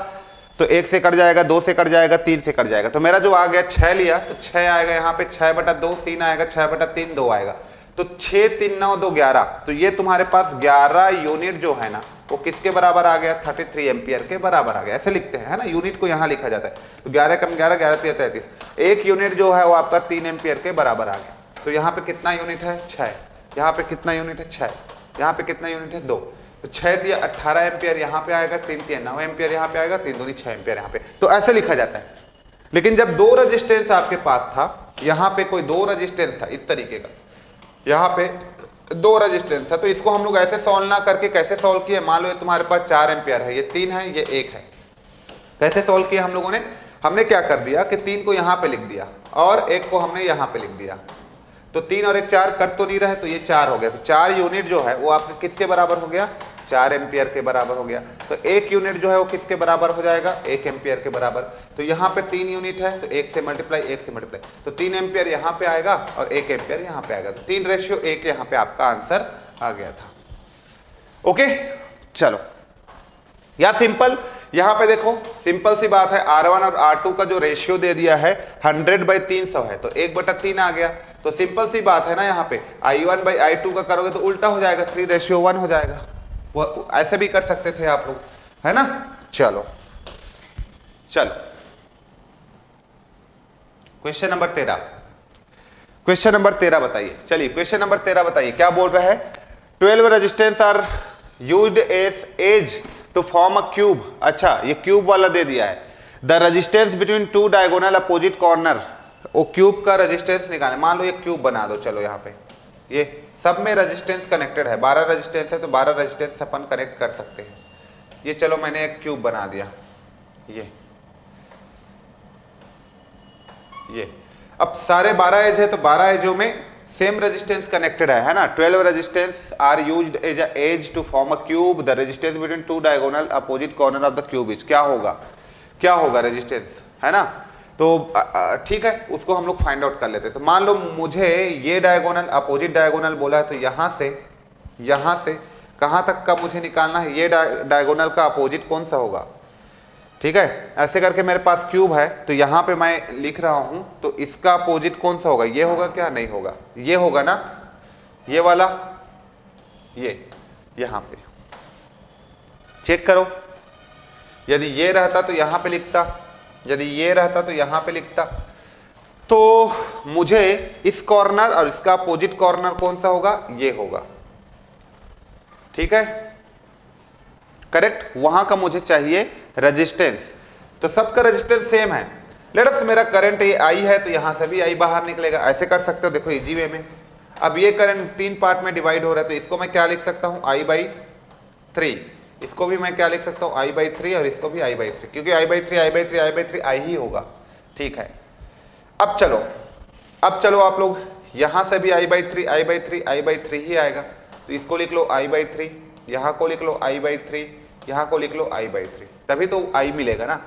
S1: तो 1 से कट जाएगा, 2 से कट जाएगा, 3 से कट जाएगा, तो मेरा जो आ गया 6 लिया तो 6 आएगा यहाँ पे, 6/2, 3 आएगा, 6/3 2 आएगा, तो 6 3 9 2 11। तो ये तुम्हारे पास 11 यूनिट जो है ना वो किसके बराबर आ गया, 33 एम्पियर के बराबर आ गया, ऐसे लिखते हैं, है ना। यूनिट को यहाँ लिखा जाता है, तो 11 कम 11, 11 3 33, 1 यूनिट जो है वो आपका 3 एम्पियर के बराबर आ गया। तो यहाँ पे कितना यूनिट है, 6, यहाँ पे कितना यूनिट है, 6, यहाँ पे कितना यूनिट है, 2, तो 6 × 3 = 18 एम्पियर यहाँ पे आएगा, 3 × 3 = 9 एम्पियर यहाँ पे आएगा, 3 × 2 = 6 एम्पियर यहाँ पे। तो ऐसे लिखा जाता है। लेकिन जब 2 रजिस्टेंस आपके पास था, यहाँ पे कोई 2 रजिस्टेंस था इस तरीके का, यहाँ पे 2 रजिस्टेंस है, तो इसको हम लोग ऐसे सॉल्व ना करके कैसे सॉल्व किए, मान लो ये तुम्हारे पास 4 एम्पियर है, ये 3 है, ये 1 है, कैसे सॉल्व किया हम लोगों ने, हमने क्या कर दिया कि 3 को यहाँ पे लिख दिया और 1 को हमने यहाँ पे लिख दिया। तो 3 और 1 4 कट तो नहीं रहे, तो ये 4 हो गया। तो 4 यूनिट जो है वो आपके किसके बराबर हो गया, 4 एम्पियर के बराबर हो गया। तो 1 यूनिट जो है वो किसके बराबर हो जाएगा, 1 एम्पियर के बराबर। तो यहाँ पे 3 यूनिट है तो 1 से मल्टीप्लाई, 1 से मल्टीप्लाई, तो 3 एम्पियर यहाँ पे आएगा और 1 एम्पियर यहाँ पे आएगा। तो 3:1 यहाँ पे आपका आंसर आ गया था। ओके, चलो या सिंपल, यहाँ पे देखो सिंपल सी बात है, R1 और R2 का जो रेशियो दे दिया है 100/300 है, तो 1/3 आ गया। तो सिंपल सी बात है ना, यहाँ पे I1/I2 का करोगे तो उल्टा हो जाएगा, 3:1 हो जाएगा। वो ऐसे भी कर सकते थे आप लोग, है ना। चलो चलो क्वेश्चन नंबर 13, क्वेश्चन नंबर 13 बताइए। चलिए क्वेश्चन नंबर 13 बताइए, क्या बोल रहा है। 12 resistance are used as edge to form a cube. अच्छा, ये क्यूब वाला दे दिया है। The resistance between 2 diagonal opposite corner, वो क्यूब का रेजिस्टेंस निकाले। मान लो ये क्यूब बना दो, चलो यहाँ पे ये सब में रेजिस्टेंस कनेक्टेड है, 12 रेजिस्टेंस है तो 12 रेजिस्टेंस अपन कनेक्ट कर सकते हैं। ये चलो मैंने एक क्यूब बना दिया, ये अब सारे 12 एज है तो 12 एजों में सेम रेजिस्टेंस कनेक्टेड है ना। 12 resistance are used as a edge to form a cube. The resistance between 2 diagonal opposite corner of the cube is, क्या होगा, क्या होगा रेजिस्टेंस, है ना। तो ठीक है, उसको हम लोग फाइंड आउट कर लेते हैं। तो मान लो मुझे ये डायगोनल अपोजिट डायगोनल बोला है, तो यहाँ से कहाँ तक का मुझे निकालना है, ये डायगोनल का अपोजिट कौन सा होगा। ठीक है, ऐसे करके मेरे पास क्यूब है, तो यहाँ पे मैं लिख रहा हूं, तो इसका अपोजिट कौन सा होगा, ये होगा क्या, नहीं होगा, ये होगा ना, ये वाला, ये यहाँ पे चेक करो। यदि ये रहता तो यहाँ पे लिखता, यदि ये रहता तो यहाँ पे लिखता। तो मुझे इस कॉर्नर और इसका अपोजिट कॉर्नर कौन सा होगा, ये होगा। ठीक है, करेक्ट, वहां का मुझे चाहिए रेजिस्टेंस। तो सबका रेजिस्टेंस सेम है। लेट अस, मेरा करंट ये आई है तो यहां से भी आई बाहर निकलेगा। ऐसे कर सकते हो, देखो इजी वे में। अब ये करंट 3 पार्ट में डिवाइड हो रहा है, तो इसको मैं क्या लिख सकता हूं, I/3। इसको भी मैं क्या लिख सकता हूं, I/3, और इसको भी I/3, क्योंकि I/3 आई ही होगा। ठीक है, अब चलो आप लोग यहां से भी I/3 ही आएगा। तो इसको लिख लो I/3, यहाँ को लिख लो I/3, यहाँ को लिख लो I/3, तभी तो I मिलेगा ना।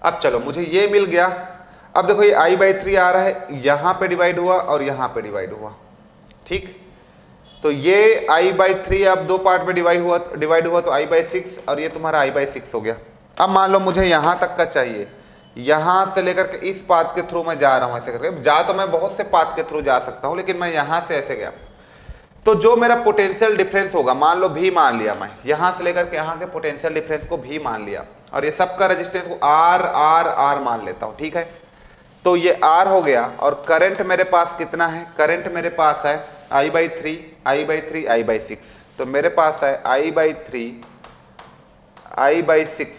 S1: अब चलो मुझे ये मिल गया। अब देखो ये I/3 आ रहा है, यहाँ पे डिवाइड हुआ और यहाँ पे डिवाइड हुआ। ठीक, तो ये I/3 अब 2 पार्ट में डिवाइड हुआ तो I/6, और ये तुम्हारा I/6 हो गया। अब मान लो मुझे यहाँ तक का चाहिए, यहाँ से लेकर के इस पाथ के थ्रू मैं जा रहा हूँ। ऐसे करके जा तो मैं बहुत से पाथ के थ्रू जा सकता हूँ, लेकिन मैं यहाँ से ऐसे गया, तो जो मेरा पोटेंशियल डिफरेंस होगा, मान लो भी मान लिया, मैं यहां से लेकर के यहाँ के पोटेंशियल डिफरेंस को भी मान लिया, और ये सबका रेजिस्टेंस को R मान लेता हूं। ठीक है, तो ये R हो गया। और करंट मेरे पास कितना है, करंट मेरे पास है I/3, तो मेरे पास है I/6,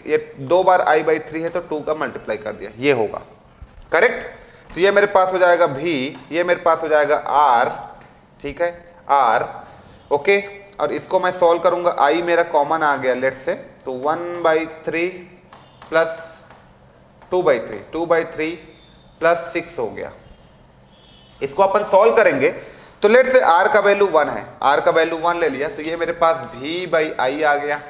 S1: ये 2 बार I/3 है तो 2 का मल्टीप्लाई कर दिया, ये होगा करेक्ट। तो ये मेरे पास हो जाएगा भी, ये मेरे पास हो जाएगा R। ठीक है, R, ओके। और इसको मैं सॉल्व करूंगा, I मेरा कॉमन आ गया लेट से, तो 1/3 प्लस 2/3 प्लस 6 हो गया। इसको अपन सॉल्व करेंगे तो लेट से R का वैल्यू 1 है, R का वैल्यू 1 ले लिया, तो ये मेरे पास V/I आ गया।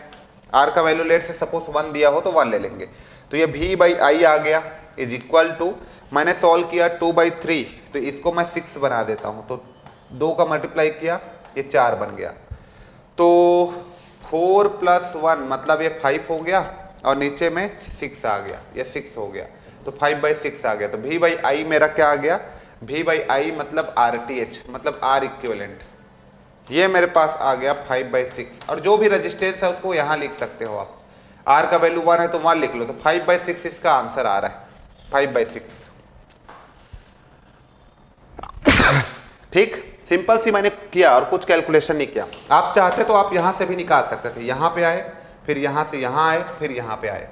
S1: R का वैल्यू लेट से सपोज 1 दिया हो तो 1 ले लेंगे, तो ये V/I आ गया इज इक्वल टू, मैंने सॉल्व किया 2/3, तो इसको मैं 6 बना देता हूं, तो 2 का मल्टीप्लाई किया, ये 4 बन गया। तो 4 + 1 मतलब ये 5 हो गया, और नीचे में 6 आ गया, ये 6 हो गया, तो 5/6 आ गया। तो V/I मेरा क्या आ गया, V/I मतलब RTH, मतलब R इक्विवेलेंट, ये मेरे पास आ गया 5/6। और जो भी रेजिस्टेंस है उसको यहाँ लिख सकते हो आप, R का वैल्यू 1 है तो 1 लिख लो, तो 5/6 इसका आंसर आ रहा है, 5/6। ठीक, सिंपल सी मैंने किया और कुछ कैलकुलेशन नहीं किया। आप चाहते तो आप यहां से भी निकाल सकते थे, यहां पे आए, फिर यहां से यहां आए, फिर यहां पे आए।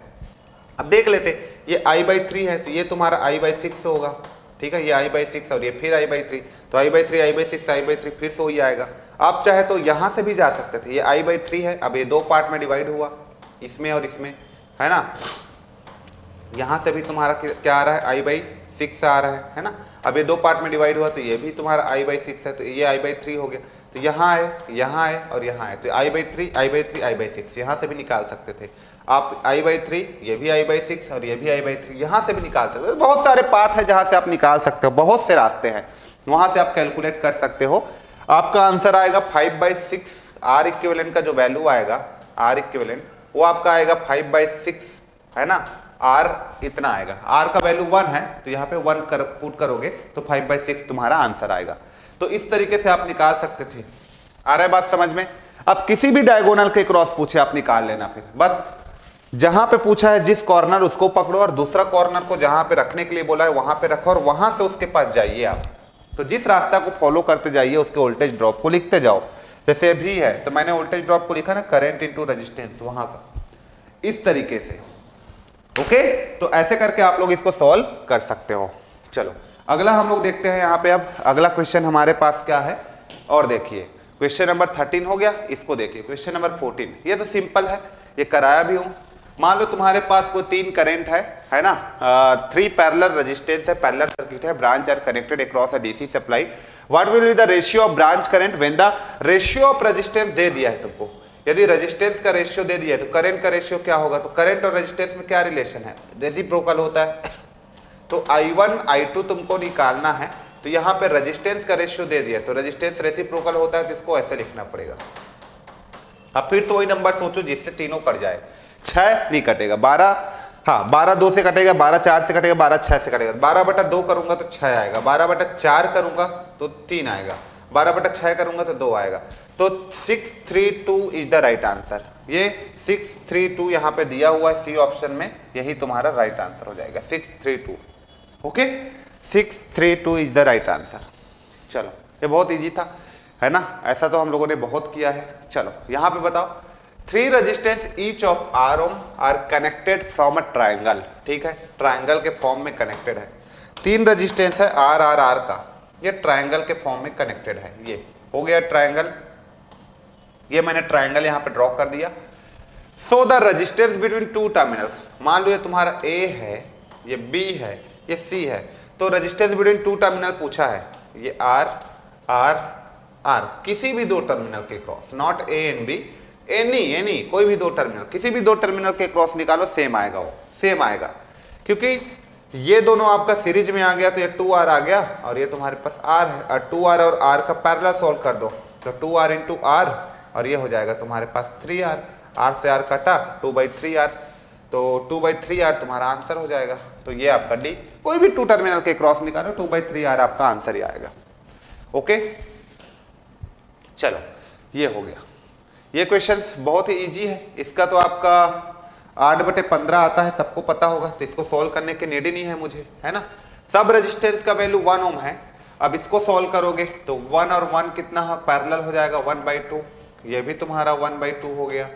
S1: अब देख लेते, ये I/3 है तो ये तुम्हारा I/6 होगा। ठीक है, ये I/6 और ये फिर I/3, तो I/3 फिर से वही आएगा। आप चाहे तो यहां से भी जा सकते थे, ये I/3 है, अब ये 2 पार्ट में डिवाइड हुआ, इसमें और इसमें, है ना। यहां से भी तुम्हारा क्या आ रहा है, I/6 आ रहा है ना। अब ये 2 पार्ट में डिवाइड हुआ तो ये भी तुम्हारा i/6 है, तो ये i/3 हो गया। तो यहाँ है और यहाँ है, तो i/3 i/3 i/6 यहाँ से भी निकाल सकते थे आप। i/3 ये भी i/6 और ये भी i/3 यहाँ से भी निकाल सकते हो। बहुत सारे पाथ है जहाँ से आप निकाल सकते हो, बहुत से रास्ते हैं, वहाँ से आप कैलकुलेट कर सकते हो। आपका आंसर आएगा 5/6। R इक्विवेलेंट का जो वैल्यू आएगा, R इक्विवेलेंट वो आपका आएगा 5/6 है ना। R इतना आएगा, R का वैल्यू 1 है तो यहाँ पे 1 पुट करोगे तो 5/6 तुम्हारा आंसर आएगा। तो इस तरीके से आप निकाल सकते थे। आ रहा है बात समझ में? अब किसी भी डायगोनल के क्रॉस पूछे आप निकाल लेना, फिर बस जहां पे पूछा है जिस कॉर्नर उसको पकड़ो और दूसरा कॉर्नर को जहां पे रखने के लिए बोला है वहां पे रखो और वहां से उसके पास जाइए आप। तो जिस रास्ता को फॉलो करते जाइए उसके वोल्टेज ड्रॉप को लिखते जाओ। जैसे अभी है तो मैंने वोल्टेज ड्रॉप को लिखा ना, करंट इनटू रेजिस्टेंस, वहां का इस तरीके से। ओके, तो ऐसे करके आप लोग इसको सॉल्व कर सकते हो। चलो अगला हम लोग देखते हैं। यहाँ पे अब अगला क्वेश्चन हमारे पास क्या है, और देखिए क्वेश्चन नंबर 13 हो गया। इसको देखिए क्वेश्चन नंबर 14, ये तो सिंपल है, ये कराया भी हूं। मान लो तुम्हारे पास कोई 3 करंट है ना, 3 पैरेलल रेजिस्टेंस है, पैरेलल सर्किट है, branch are connected across a DC supply. What will be the ratio of branch current when the ratio of resistance दे दिया है तुमको। यदि रेजिस्टेंस का रेशियो दे दिया है तो करंट का रेशियो क्या होगा। तो करंट और रेजिस्टेंस में क्या रिलेशन है, रेसिप्रोकल होता है। तो I1 I2 तुमको निकालना है, तो यहाँ पे रेजिस्टेंस का रेशियो दे दिया, तो रेजिस्टेंस रेसिप्रोकल होता है, तो इसको ऐसे लिखना पड़ेगा। अब फिर से वही नंबर सोचो जिससे तीनों कट जाए। 6 नहीं कटेगा, 12, हाँ 12 2 से कटेगा, 12 4 से कटेगा, 12 6 से कटेगा। 12/2 करूंगा तो 6 आएगा, 12/4 करूंगा तो 3 आएगा, 12/6 करूंगा तो 2 आएगा। तो 632 इज द राइट आंसर। ये 632 यहाँ पे दिया हुआ है सी ऑप्शन में, यही तुम्हारा राइट आंसर हो जाएगा 632। Okay, 632 is the right answer. चलो ये बहुत इजी था, है ना, ऐसा तो हम लोगों ने बहुत किया है। चलो यहाँ पे बताओ, 3 resistance each of R ohm are connected from a triangle. ठीक है, ट्राइंगल के फॉर्म में कनेक्टेड है। 3 रेजिस्टेंस है R R R का, ये ट्राइंगल के फॉर्म में कनेक्टेड है। ये हो गया ट्राइंगल, ये मैंने ट्राइंगल यहाँ पे ड्रॉ कर दिया। So the resistance between 2 terminal, मान लो ये तुम्हारा A है, ये B है, ये C है, तो रेजिस्टेंस बिटवीन 2 टर्मिनल पूछा है। ये R R R किसी भी 2 टर्मिनल के cross, not A and B, any कोई भी 2 टर्मिनल, किसी भी 2 टर्मिनल के क्रॉस निकालो, सेम आएगा, वो सेम आएगा। क्योंकि ये दोनों आपका सीरीज में आ गया तो ये 2R आ गया और ये तुम्हारे पास R है, और 2R और R का पैरेलल सॉल्व कर दो तो 2R इंटू R, और ये हो जाएगा तुम्हारे पास 3R। R से R कटा, 2/3R, तो 2/3R तुम्हारा आंसर हो जाएगा। तो ये आपका डी, कोई भी 2 टर्मिनल के क्रॉस निकालो, 2/3R आपका आंसर ही आएगा। ओके, चलो ये हो गया। ये क्वेश्चंस बहुत ही इजी है, इसका तो आपका 8/15 आता है, सबको पता होगा, तो इसको सॉल्व करने की नीड ही नहीं है मुझे, है ना। सब रेजिस्टेंस का वैल्यू 1 ओम है। अब इसको सॉल्व करोगे तो 1 और 1 कितना है, पैरेलल हो जाएगा 1/2। ये भी तुम्हारा 1/2 हो गया,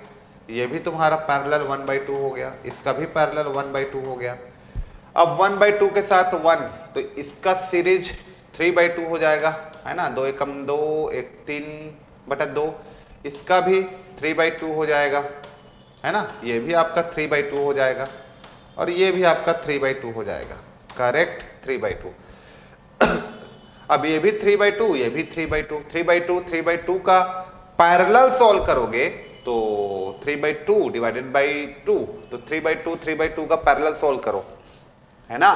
S1: ये भी तुम्हारा पैरेलल 1/2 हो गया, इसका भी पैरेलल 1/2 हो गया। अब 1/2 के साथ 1, तो इसका सीरीज 3/2 हो जाएगा, है ना, 2 एकम 2, 1 3/2, इसका भी 3/2 हो जाएगा, है ना, ये भी आपका 3/2 हो जाएगा, और ये भी आपका 3/2 हो जाएगा, करेक्ट 3/2। अब ये भी 3/2, ये भी 3/2, 3/2 का पैरेलल सॉल्व करोगे तो 3/2 डिवाइडेड बाई 2, तो 3/2 का पैरेलल सॉल्व करो, है ना,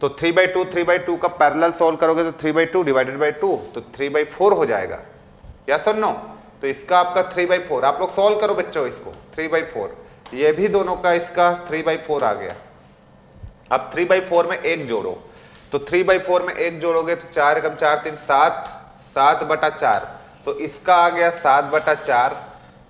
S1: तो 3/2 का पैरेलल सॉल्व करोगे तो 3/2 डिवाइडेड बाई 2, तो 3/4 हो जाएगा, या सर नो। तो इसका आपका 3/4, आप लोग सॉल्व करो बच्चों इसको, 3/4, ये भी दोनों का इसका 3/4 आ गया। अब 3/4 में 1 जोड़ो, तो 3/4 में 1 जोड़ोगे तो 4 एकम 4 3 7, 7/4, तो इसका आ गया 7/4,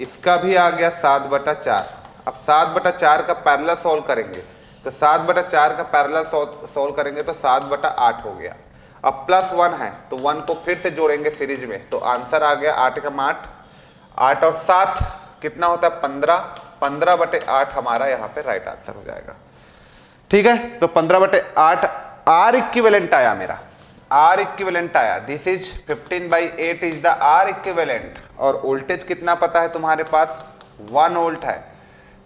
S1: इसका भी आ गया 7/4। अब 7/4 का पैरेलल सॉल्व करेंगे तो 7/4 का पैरेलल सॉल्व करेंगे तो 7/8 हो गया। अब +1 है तो 1 को फिर से जोड़ेंगे सीरीज में, तो आंसर आ गया 8 एकम 8, 8 और 7 कितना होता है 15, 15/8 हमारा यहाँ पे राइट आंसर हो जाएगा। ठीक है, तो 15/8 R इक्विवेलेंट आया मेरा, R इक्विवेलेंट आया। This is 15/8 is the R equivalent, और वोल्टेज कितना पता है तुम्हारे पास, 1 वोल्ट है।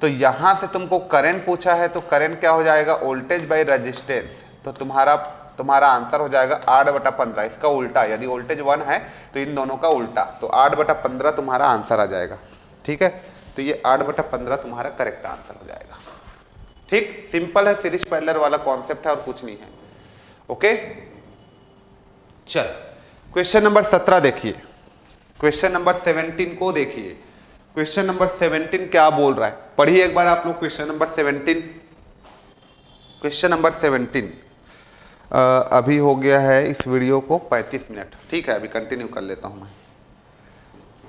S1: तो यहां से तुमको करंट पूछा है, तो करंट क्या हो जाएगा, वोल्टेज बाई रेजिस्टेंस, तो तुम्हारा तुम्हारा आंसर हो जाएगा 8/15। इसका उल्टा, यदि वोल्टेज 1 है तो इन दोनों का उल्टा, तो 8/15 तुम्हारा आंसर आ जाएगा। ठीक है, तो ये 8/15 तुम्हारा करेक्ट आंसर हो जाएगा। ठीक, सिंपल है, सीरीज पैरेलल वाला कॉन्सेप्ट है और कुछ नहीं है। ओके, चल क्वेश्चन नंबर 17 देखिए, क्वेश्चन नंबर 17 को देखिए। क्वेश्चन नंबर 17 क्या बोल रहा है, पढ़िए एक बार आप लोग क्वेश्चन नंबर 17। क्वेश्चन नंबर 17 अभी हो गया है इस वीडियो को 35 मिनट। ठीक है, अभी कंटिन्यू कर लेता हूं मैं।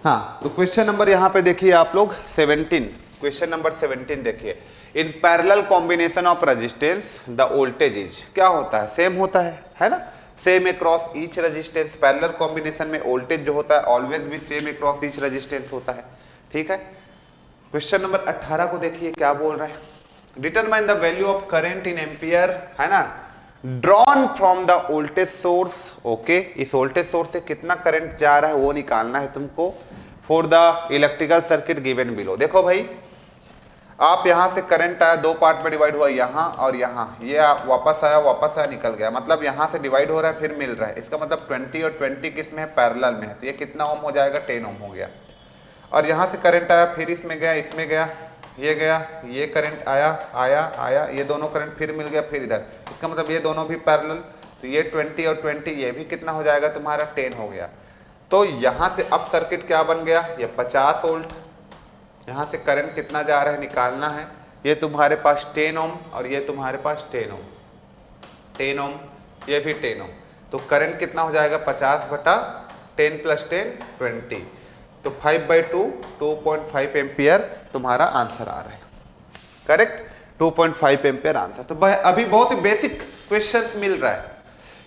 S1: हाँ, तो क्वेश्चन नंबर यहाँ पे देखिए आप लोग 17, क्वेश्चन नंबर 17 देखिए। In parallel combination of resistance the voltage is, क्या होता है, सेम होता है ना, same across each resistance. Parallel combination में वोल्टेज जो होता है ऑलवेज भी सेम अक्रॉस ईच रेजिस्टेंस होता है। ठीक है, क्वेश्चन नंबर 18 को देखिए क्या बोल रहा है। Determine the value of current in ampere, है ना, drawn from the voltage source. Okay, इस वोल्टेज सोर्स से कितना करंट जा रहा है वो निकालना है तुमको for the electrical circuit given below. देखो भाई, आप यहां से करंट आया, दो पार्ट में डिवाइड हुआ, यहां और यहां, ये वापस आया निकल गया, मतलब यहां से डिवाइड हो रहा है फिर मिल रहा है। इसका मतलब 20 और 20 किस में है, पैरेलल में है, तो ये कितना ओम हो जाएगा, 10 ओम हो गया। और यहाँ से करंट आया, फिर इसमें गया, इसमें गया, ये करंट आया, ये दोनों करंट फिर मिल गया, फिर इधर, इसका मतलब ये दोनों भी पैरेलल, तो ये 20 और 20 ये भी कितना हो जाएगा तुम्हारा, 10 हो गया। तो यहाँ से अब सर्किट क्या बन गया, ये 50 वोल्ट, यहाँ से करंट कितना जा रहा है निकालना है, ये तुम्हारे पास 10 ओम और ये तुम्हारे पास 10 ओम, 10 ओम, ये भी 10 ओम, तो करंट कितना हो जाएगा 50/10 + 10 20, तो 5/2 2.5 एम्पियर तुम्हारा आंसर आ रहा है। Correct, 2.5 ampere answer. तो अभी बहुत बेसिक क्वेश्चंस मिल रहा है।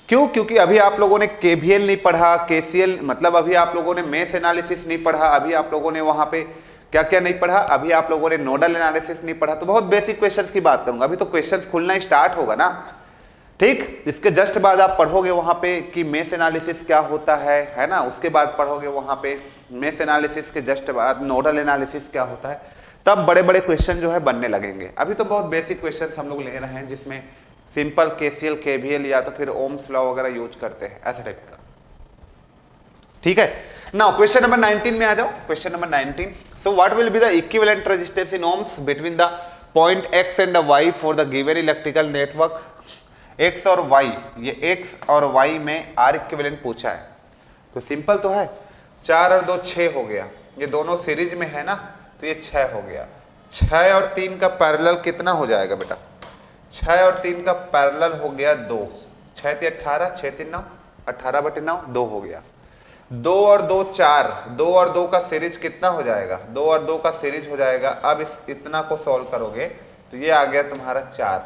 S1: क्यों? क्योंकि अभी आप लोगों ने केवीएल नहीं पढ़ा, केसीएल, मतलब अभी आप लोगों ने मेश एनालिसिस नहीं पढ़ा, अभी आप लोगों ने वहां पे क्या क्या नहीं पढ़ा, अभी आप लोगों ने नोडल एनालिसिस नहीं पढ़ा। तो बहुत बेसिक क्वेश्चंस की बात करूंगा, अभी तो क्वेश्चंस खुलना स्टार्ट होगा ना। ठीक, इसके जस्ट बाद आप पढ़ोगे वहां पे कि मेश एनालिसिस क्या होता है ना, उसके बाद पढ़ोगे वहां पे मेश एनालिसिस के जस्ट बाद नोडल एनालिसिस क्या होता है, तब बड़े बड़े क्वेश्चन जो है बनने लगेंगे। अभी तो बहुत बेसिक क्वेश्चन हम लोग ले रहे हैं, जिसमें सिंपल केसीएल, केवीएल या तो फिर ओम्स लॉ वगैरह यूज करते हैं, ऐसा टाइप का। ठीक है, नाउ क्वेश्चन नंबर 19 में आ जाओ। Question number 19, so what will be the equivalent resistance in ohms between the point x and y for the given electrical network. x और y, ये x और y में R इक्विवेलेंट पूछा है, तो सिंपल तो है, 4 और 2 6 हो गया, ये दोनों सीरीज में है ना, तो ये 6 हो गया। 6 और 3 का पैरेलल कितना हो जाएगा बेटा, 6 और 3 का पैरेलल हो गया 2, 6 × 18, 6 × 9 18/9, 2 हो गया। 2 और 2 4, 2 और 2 का सीरीज कितना हो जाएगा, 2 और 2 का सीरीज हो जाएगा। अब इस इतना को सॉल्व करोगे तो ये आ गया तुम्हारा 4,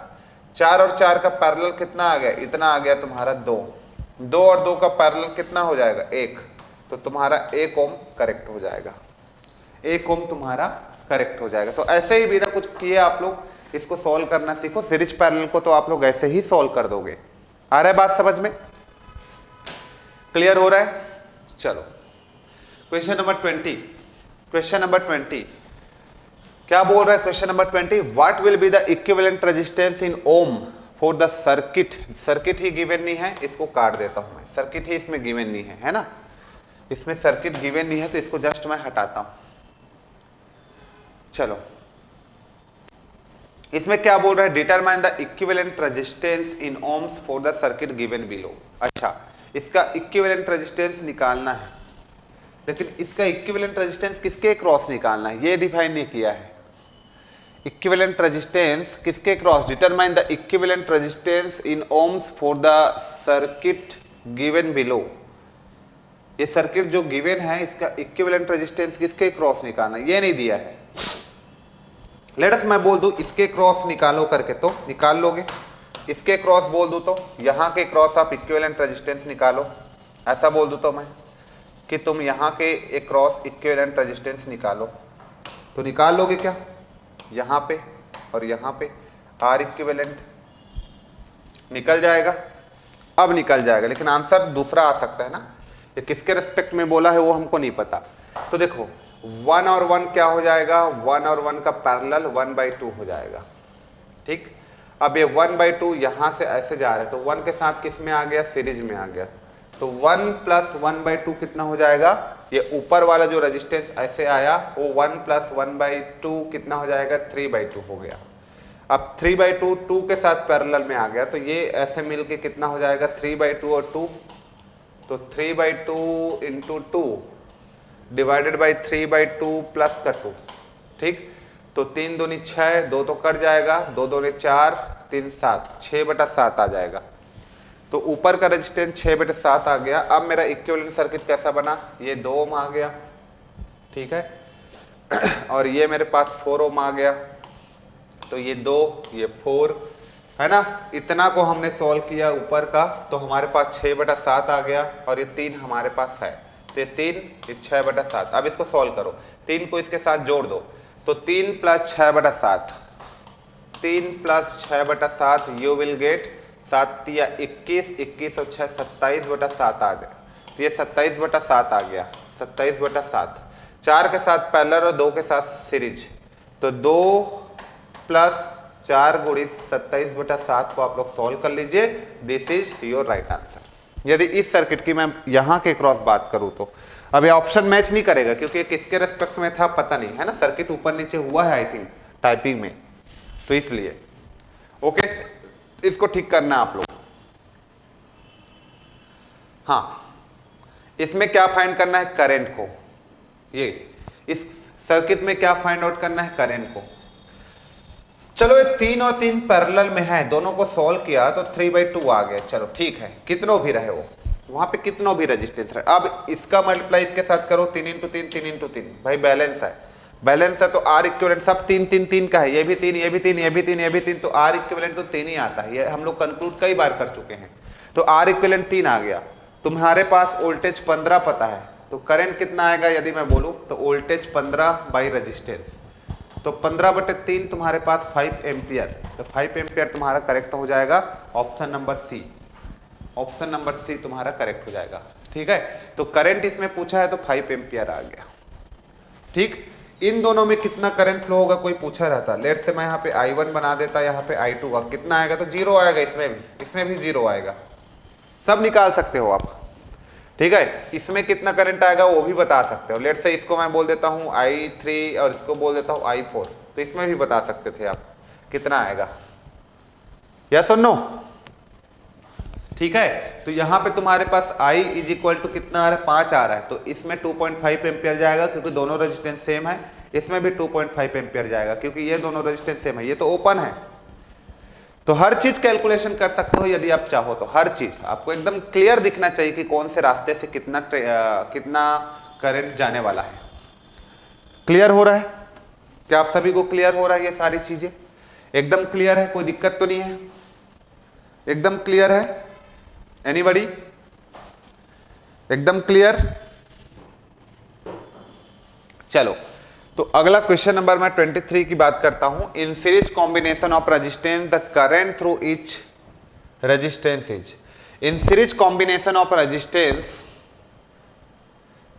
S1: 4 और 4 का पैरेलल कितना आ गया, इतना आ गया तुम्हारा 2, 2 और 2 का पैरेलल कितना हो जाएगा 1, तो तुम्हारा 1 ओम करेक्ट हो जाएगा, 1 ओम तुम्हारा करेक्ट हो जाएगा। तो ऐसे ही बिना कुछ किए आप लोग इसको सॉल्व करना सीखो। सीरीज पैरेलल को तो आप लोग ऐसे ही सॉल्व कर दोगे। आ रहा है बात समझ में, क्लियर हो रहा है? चलो क्वेश्चन नंबर 20, क्वेश्चन नंबर 20 क्या बोल रहा है, question number 20, what will be the equivalent resistance in ohm for the circuit. Circuit ही गिवन नहीं है, इसको काट देता हूं मैं, सर्किट ही इसमें गिवन नहीं है ना, इसमें सर्किट गिवन नहीं है, तो इसको जस्ट मैं हटाता हूं। चलो, इसमें क्या बोल रहा है, determine the equivalent resistance in ohms for the circuit given below. अच्छा, इसका इक्विवेलेंट रेजिस्टेंस निकालना है, लेकिन इसका इक्विवेलेंट रेजिस्टेंस किसके क्रॉस निकालना है ये डिफाइन नहीं किया है। इक्विवेलेंट रेजिस्टेंस किसके cross, determine the equivalent resistance in ohms for the circuit given below. ये सर्किट जो गिवन है इसका इक्विवेलेंट रेजिस्टेंस किसके क्रॉस निकालना ये नहीं दिया है। लेट्स मैं बोल दूं इसके क्रॉस निकालो करके, तो निकाल लोगे। इसके क्रॉस बोल दूं तो यहाँ के क्रॉस आप इक्विवेलेंट रेजिस्टेंस निकालो, ऐसा बोल दूं तो मैं कि तुम यहाँ के एक क्रॉस इक्विवेलेंट रेजिस्टेंस निकालो, तो निकाल लोगे क्या, यहाँ पे और यहाँ पे आर इक्विवेलेंट निकल जाएगा। अब निकल जाएगा, लेकिन आंसर दूसरा आ सकता है ना, ये किसके रेस्पेक्ट में बोला है वो हमको नहीं पता। तो देखो 1 और 1 क्या हो जाएगा, 1 और 1 का पैरेलल 1/2 हो जाएगा। ठीक, अब ये 1/2 यहाँ से ऐसे जा रहा है, तो 1 के साथ किस में आ गया, सीरीज में आ गया, तो 1 + 1/2 कितना हो जाएगा, ये ऊपर वाला जो रेजिस्टेंस ऐसे आया वो 1 + 1/2 कितना हो जाएगा, 3/2 हो गया। अब 3/2 2 के साथ पैरेलल में आ गया, तो ये ऐसे मिलके कितना हो जाएगा, 3/2 और 2, तो 3/2 × 2 डिवाइडेड बाई 3/2 प्लस का 2, ठीक, तो 3 दूनी 6, 2 तो कट जाएगा, 2 दूनी 4, 3 7, 6/7 आ जाएगा। तो ऊपर का रेजिस्टेंस 6/7 आ गया। अब मेरा इक्विवेलेंट सर्किट कैसा बना, ये 2 ओम आ गया, ठीक है, और ये मेरे पास 4 ओम आ गया, तो ये 2 ये 4 है ना। इतना को हमने सॉल्व किया ऊपर का, तो हमारे पास 6/7 आ गया, और ये 3 हमारे पास है, तो ये 3 ये 6/7। अब इसको सॉल्व करो, 3 को इसके साथ जोड़ दो, तो 3 + 6/7, 3 + 6/7 यू विल गेट 7 या 21, 21 और 6 27/7 आ गया, तो ये 27/7 आ गया, 27/7। 4 के साथ पैरेलल और 2 के साथ सीरीज, तो 2 + 4 × 27/7 को आप लोग सॉल्व कर लीजिए। This is your right answer. यदि इस सर्किट की मैं यहाँ के क्रॉस बात करूँ तो अब ये ऑप्शन मैच नहीं करेगा, क्योंकि ये किसके रेस्पेक्ट में था पता नहीं है ना, सर्किट ऊपर नीचे हुआ है आई थिंक टाइपिंग में, तो इसलिए ओके, इसको ठीक करना आप लोग। हाँ, इसमें क्या फाइंड करना है, करंट को, ये इस सर्किट में क्या फाइंड आउट करना है, करंट को। चलो ये 3 और 3 पैरेलल में है, दोनों को सॉल्व किया तो 3/2 आ गया, चलो ठीक है, कितनों भी रहे वो वहां पे कितनों भी रेजिस्टेंस रहे। अब इसका मल्टीप्लाई इसके साथ करो, 3 × 3 3 × 3, भाई बैलेंस है, बैलेंस है तो आर इक्विवेलेंट सब 3 3 3 का है, ये भी 3 ये भी 3 ये भी 3 ये भी 3, तो आर इक्विवेलेंट तो 3 ही आता है, ये हम लोग कंक्लूड कई बार कर चुके हैं। तो आर इक्विवेलेंट 3 आ गया। तुम्हारे पास वोल्टेज 15 पता है, तो करंट कितना आएगा यदि मैं बोलूं तो वोल्टेज 15 बाई रेजिस्टेंस, तो 15/3 तुम्हारे पास 5 एम्पियर, तो 5 एम्पियर तुम्हारा करेक्ट हो जाएगा, option number C, option number C तुम्हारा करेक्ट हो जाएगा, ठीक है। तो करंट इसमें पूछा है तो 5 एम्पियर आ गया, ठीक। इन दोनों में कितना करंट फ्लो होगा कोई पूछा रहता, लेट से मैं यहाँ पे I1 बना देता, यहाँ पे I2 का कितना आएगा, तो 0 आएगा, इसमें भी 0 आएगा, सब निकाल सकते हो आप, ठीक है। इसमें कितना करंट आएगा वो भी बता सकते हो, लेट से इसको मैं बोल देता हूँ I3 और इसको बोल देता हूँ I4, तो इसमें भी बता सकते थे आप कितना आएगा, यस और नो, ठीक है। तो यहाँ पे तुम्हारे पास I = कितना आ रहा है, 5 आ रहा है, तो इसमें 2.5 एम्पियर जाएगा क्योंकि दोनों रेजिस्टेंस सेम है, इसमें भी 2.5 एम्पियर जाएगा क्योंकि ये दोनों रेजिस्टेंस सेम है, ये तो ओपन है। तो हर चीज कैलकुलेशन कर सकते हो यदि आप चाहो तो, हर चीज आपको एकदम क्लियर दिखना चाहिए कि कौन से रास्ते से कितना करंट जाने वाला है। क्लियर हो रहा है क्या, आप सभी को क्लियर हो रहा है, ये सारी चीजें एकदम क्लियर है, कोई दिक्कत तो नहीं है, एकदम क्लियर है, एनीबॉडी, एकदम क्लियर। चलो तो अगला क्वेश्चन नंबर मैं 23 की बात करता हूं। In series combination of resistance the current through each resistance is, in series combination of resistance,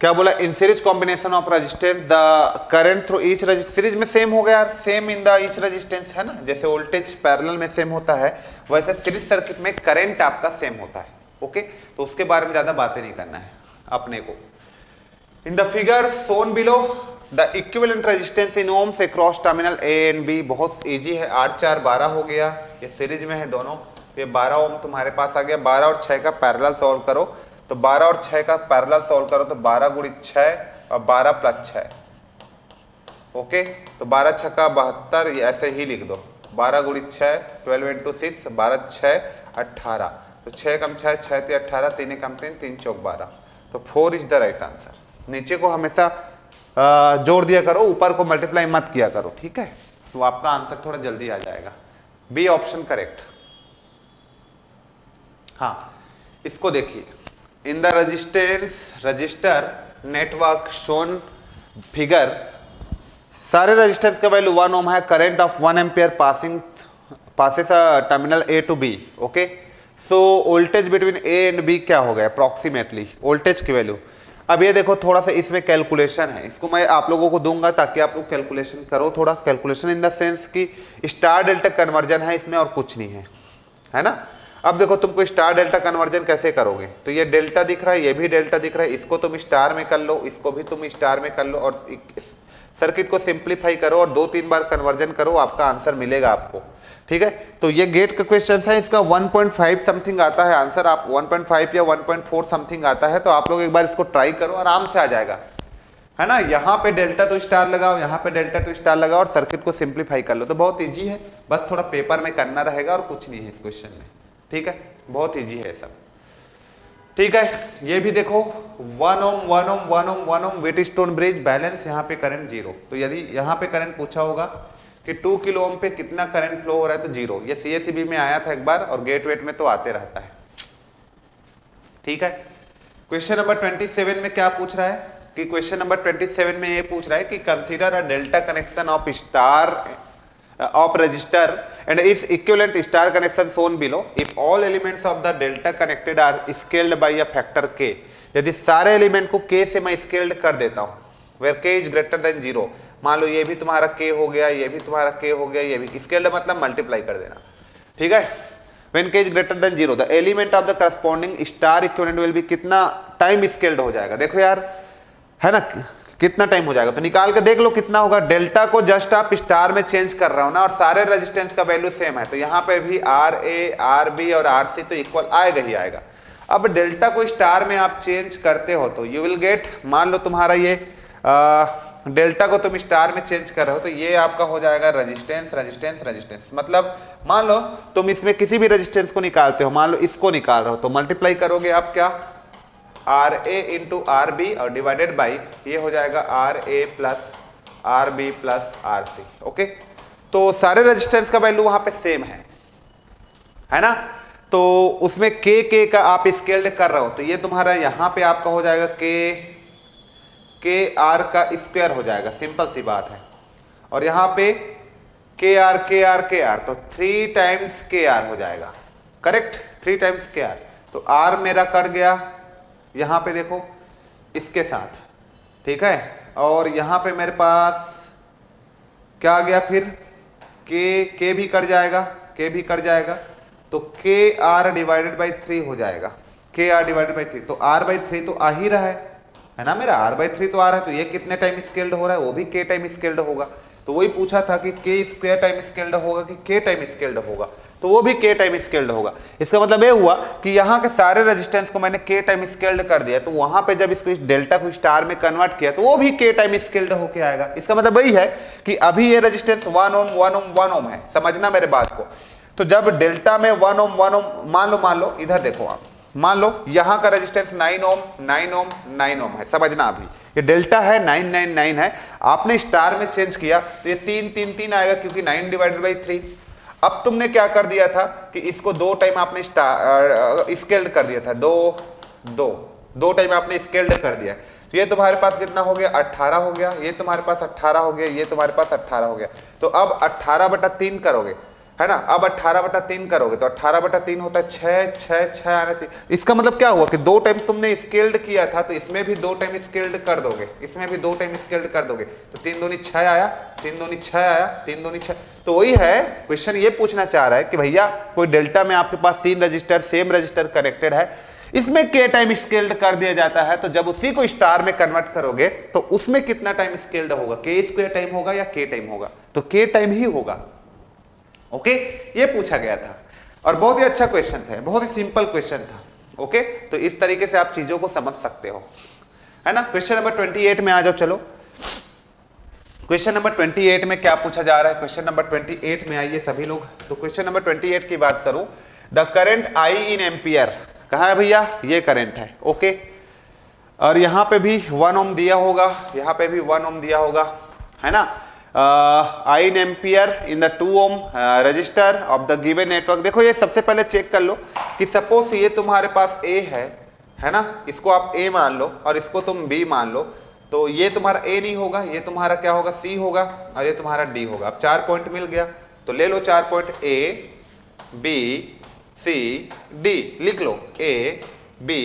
S1: क्या बोला, in series combination of resistance the current through each resistance, series में सेम हो गया, same in the each resistance है ना, जैसे voltage parallel में same होता है वैसे सीरीज सर्किट में करंट आपका सेम होता है, ओके। तो उसके बारे में ज्यादा बातें नहीं करना है अपने को। In the figure shown below the equivalent resistance in ohms across terminal A and B, बहुत इजी है, 8 4 12 हो गया, ये सीरीज में है दोनों, ये 12 ओम तुम्हारे पास आ गया। 12 और 6 का पैरेलल सॉल्व करो, तो 12 और 6 का पैरेलल सॉल्व करो तो 12 × 6 और 12 + 6, ओके। तो 12 × 6 = 72, ये ऐसे ही लिख दो, 12 × 6 12 × 6 12 6 18, तो 6 कम 6 6 3 18, 3 कम 3 3 4 12, तो 4 इज द राइट आंसर। नीचे को हमेशा जोड़ दिया करो, ऊपर को मल्टीप्लाई मत किया करो, ठीक है, तो आपका आंसर थोड़ा जल्दी आ जाएगा। B option correct. हाँ, इसको देखिए, in the resistor network shown figure, सारे रजिस्टेंस का वैल्यू 1 ओम है, current of 1 ampere passes terminal A to B, okay. So voltage between A and B क्या हो गया, अप्रॉक्सीमेटली वोल्टेज की वैल्यू, अब ये देखो थोड़ा सा इसमें कैलकुलेशन है, इसको मैं आप लोगों को दूंगा ताकि आप लोग कैलकुलेशन करो, थोड़ा कैलकुलेशन इन द सेंस कि स्टार डेल्टा कन्वर्जन है इसमें और कुछ नहीं है ना। अब देखो तुमको स्टार डेल्टा कन्वर्जन कैसे करोगे, तो ये डेल्टा दिख रहा है, ये भी डेल्टा दिख रहा है, इसको तुम स्टार में कर लो, इसको भी तुम स्टार में कर लो और सर्किट को सिंप्लीफाई करो और 2-3 बार कन्वर्जन करो, आपका आंसर मिलेगा आपको। ठीक है, तो ये गेट का क्वेश्चन है, इसका 1.5 समथिंग आता है आंसर, आप 1.5 या 1.4 समथिंग आता है, तो आप लोग एक बार इसको ट्राई करो, आराम से आ जाएगा, है ना। यहाँ पे डेल्टा टू स्टार लगाओ, यहाँ पे डेल्टा टू स्टार लगाओ और सर्किट को सिंप्लीफाई कर लो, तो बहुत ईजी है, बस थोड़ा पेपर में करना रहेगा और कुछ नहीं है इस क्वेश्चन में। ठीक है, बहुत ईजी है सब। ठीक है, ये भी देखो 1 ओम 1 ओम 1 ओम 1 ओम व्हीटस्टोन ब्रिज बैलेंस, यहाँ पे करंट 0, तो यदि यहाँ पे करंट पूछा होगा कि 2 किलो ओम पे कितना करंट फ्लो हो रहा है तो 0, ये CSEB में आया था एक बार और गेट वेट में तो आते रहता है। ठीक है, क्वेश्चन नंबर 27 में क्या पूछ रहा है कि क्वेश्चन नंबर 27 में ये पूछ रहा है कि consider a delta connection of star of resistor and its equivalent star connection shown below if all elements of the delta connected are scaled by a factor k। यदि सारे एलिमेंट को k से मैं स्केल्ड कर देता हूं where k is greater than 0, मान लो ये भी तुम्हारा k हो गया, ये भी तुम्हारा k हो गया, ये भी स्केल्ड मतलब मल्टीप्लाई कर देना। ठीक है, when k is greater than 0 the element of the corresponding star equivalent will be कितना टाइम स्केल्ड हो जाएगा, देखो यार है ना, कितना टाइम हो जाएगा, तो निकाल के देख लो कितना होगा। डेल्टा को जस्ट आप स्टार में चेंज कर रहा हो ना और सारे रेजिस्टेंस का वैल्यू सेम है, तो यहाँ पे भी RA RB और RC तो इक्वल आएगा ही आएगा। अब डेल्टा को स्टार में आप चेंज करते हो तो यू विल गेट, मान लो तुम्हारा ये डेल्टा को तुम स्टार में चेंज कर रहे हो तो ये आपका हो जाएगा रेजिस्टेंस रेजिस्टेंस रेजिस्टेंस, मतलब मान लो तुम इसमें किसी भी रेजिस्टेंस को निकालते हो, मान लो इसको निकाल रहे हो तो मल्टीप्लाई करोगे आप क्या RA इंटू RB और डिवाइडेड बाई ये हो जाएगा RA plus RB plus RC। Okay, तो सारे रेजिस्टेंस का वैल्यू वहां पे सेम है ना, तो उसमें K का आप स्केल्ड कर रहे हो तो ये तुम्हारा यहाँ पे आपका हो जाएगा K R का स्क्वायर हो जाएगा, सिंपल सी बात है, और यहाँ पे KR तो 3 टाइम्स KR हो जाएगा, करेक्ट, 3 टाइम्स KR, तो R मेरा कट गया यहाँ पे देखो इसके साथ। ठीक है, और यहाँ पे मेरे पास क्या आ गया फिर K भी कट जाएगा, K भी कट जाएगा, तो KR डिवाइडेड बाई 3 हो जाएगा, KR डिवाइडेड बाई 3, तो R बाई 3 तो आ ही रहा है ना मेरा, R बाई 3 तो आ रहा है, तो ये कितने टाइम स्केल्ड हो रहा है, वो भी K टाइम स्केल्ड होगा, तो वही पूछा था कि K स्क्वायर टाइम स्केल्ड होगा कि K टाइम स्केल्ड होगा, तो वो भी K टाइम स्केल्ड होगा। इसका मतलब ये हुआ कि यहाँ के सारे रेजिस्टेंस को मैंने K टाइम स्केल्ड कर दिया, तो वहां पे जब इसको डेल्टा को स्टार में कन्वर्ट किया तो वो भी K टाइम स्केल्ड होके आएगा। इसका मतलब वही है कि अभी ये रेजिस्टेंस 1 ओम 1 ओम 1 ओम है, समझना मेरे बात को, तो जब डेल्टा में 1 ओम 1 ओम, मान लो इधर देखो आप, मान लो यहाँ का रेजिस्टेंस 9 ओम 9 ओम 9 ओम है, समझना अभी ये डेल्टा है 999 है, आपने स्टार में चेंज किया तो ये 3 आएगा क्योंकि 9 डिवाइडेड बाई 3। अब तुमने क्या कर दिया था कि इसको 2 टाइम आपने स्केल्ड कर दिया था, दो टाइम आपने स्केल्ड कर दिया, तो ये तुम्हारे पास कितना हो गया 18 हो गया, ये तुम्हारे पास 18 हो गया, ये तुम्हारे पास 18 हो गया, तो अब 18/3 करोगे, है ना, अब 18/3 करोगे तो 18/3 होता है 6 आना चाहिए। इसका मतलब क्या हुआ कि 2 टाइम तुमने स्केल्ड किया था तो इसमें भी 2 टाइम स्केल्ड कर दोगे, इसमें भी 2 टाइम स्केल्ड कर दोगे, तो 3 दूनी 6 आया, 3 दूनी 6 आया, 3 दूनी 6। तो वही है क्वेश्चन, ये पूछना चाह रहा है कि भैया कोई डेल्टा में आपके पास 3 रजिस्टर सेम रजिस्टर कनेक्टेड है, इसमें K टाइम स्केल्ड कर दिया जाता है, तो जब उसी को स्टार में कन्वर्ट करोगे तो उसमें कितना टाइम स्केल्ड होगा, K स्क्वायर टाइम होगा या K टाइम होगा, तो K टाइम ही होगा। ओके, ये पूछा गया था और बहुत ही अच्छा क्वेश्चन था, बहुत ही सिंपल क्वेश्चन था। ओके, तो इस तरीके से आप चीजों को समझ सकते हो, है ना। क्वेश्चन नंबर 28 में आ जाओ, चलो क्वेश्चन नंबर 28 में क्या पूछा जा रहा है, क्वेश्चन नंबर 28 में आइए सभी लोग। तो क्वेश्चन नंबर 28 की बात करूं, the current I in ampere, कहा है भैया, ये करंट है। ओके, और यहाँ पे भी 1 ओम दिया होगा, यहाँ पे भी 1 ओम दिया होगा, है ना। I in ampere in the 2 ohm resistor of the given network. देखो ये सबसे पहले चेक कर लो कि सपोज ये तुम्हारे पास A है ना, इसको आप A मान लो और इसको तुम B मान लो, तो ये तुम्हारा A नहीं होगा, ये तुम्हारा क्या होगा C होगा और ये तुम्हारा D होगा। अब 4 पॉइंट मिल गया तो ले लो 4 point A B C D, लिख लो A B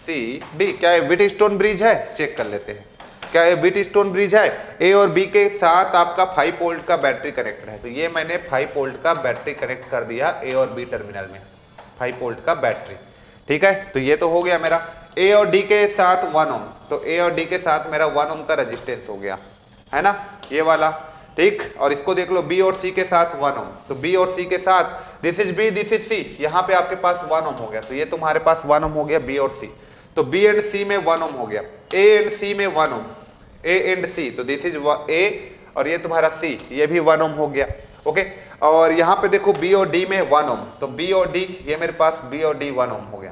S1: सी डी। क्या ये व्हीटस्टोन ब्रिज है? चेक कर लेते हैं। क्या ये व्हीटस्टोन ब्रिज है? ए और बी के साथ आपका 5 वोल्ट का बैटरी कनेक्टेड है, तो ये मैंने 5 वोल्ट का बैटरी कनेक्ट कर दिया ए और बी टर्मिनल में, 5 वोल्ट का बैटरी। ठीक है, तो ये तो हो गया मेरा ए और डी के साथ 1 ओम, तो ए और डी के साथ मेरा 1 ओम का रेजिस्टेंस हो गया, है ना, ये वाला। ठीक, और इसको देख लो बी और सी के साथ 1 ओम, तो बी और सी के साथ this is B this is C, यहाँ पे आपके पास 1 ओम हो गया, तो ये तुम्हारे पास 1 ओम हो गया बी और सी, तो बी एंड सी में 1 ओम हो गया, ए एंड सी में 1 ओम, ए एंड सी, तो दिस इज ए और ये तुम्हारा सी, ये भी 1 ओम हो गया। ओके, और यहाँ पे देखो बी और डी में 1 ओम, तो बी और डी, ये मेरे पास बी और डी 1 ओम हो गया,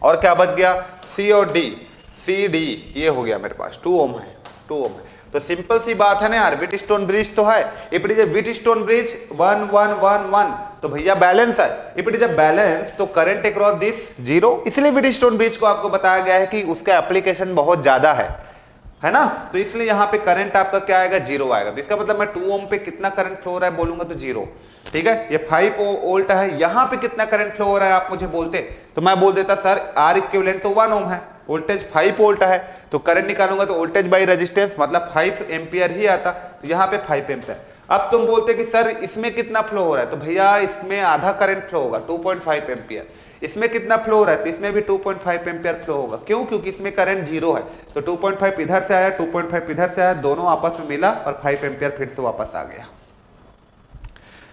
S1: और क्या बच गया सी और डी, सी डी ये हो गया मेरे पास 2 ओम है, 2 ओम है। तो सिंपल सी बात है ना यार, व्हीटस्टोन ब्रिज तो है, if it is a Wheatstone bridge 1 1 1 1, तो भैया बैलेंस है, if it is a balance तो करंट अक्रॉस दिस 0, इसलिए व्हीटस्टोन ब्रिज को आपको बताया गया है कि उसका एप्लीकेशन बहुत ज्यादा है ना, तो इसलिए यहाँ पे करंट आपका क्या आएगा 0 आएगा, तो इसका मतलब मैं 2 ओम पे कितना करंट फ्लो हो रहा है बोलूंगा तो 0। ठीक है, ये 5 वोल्ट है, यहाँ पे कितना करंट फ्लो हो रहा है आप मुझे बोलते, तो मैं बोल देता सर आर इक्विवेलेंट तो 1 ओम है, वोल्टेज 5 वोल्ट है, तो करंट निकालूंगा तो वोल्टेज बाई रेजिस्टेंस मतलब 5 एम्पियर ही आता, तो यहाँ पे 5 एम्पियर। अब तुम बोलते कि सर इसमें कितना फ्लो हो रहा है, तो भैया इसमें आधा करंट फ्लो होगा 2.5 एम्पियर, इसमें कितना फ्लो हो रहा है, तो इसमें भी 2.5 एम्पियर फ्लो होगा, क्यों, क्योंकि इसमें करंट 0 है, तो 2.5 इधर से आया, 2.5 इधर से आया, दोनों आपस में मिला और 5 एम्पियर फिर से वापस आ गया।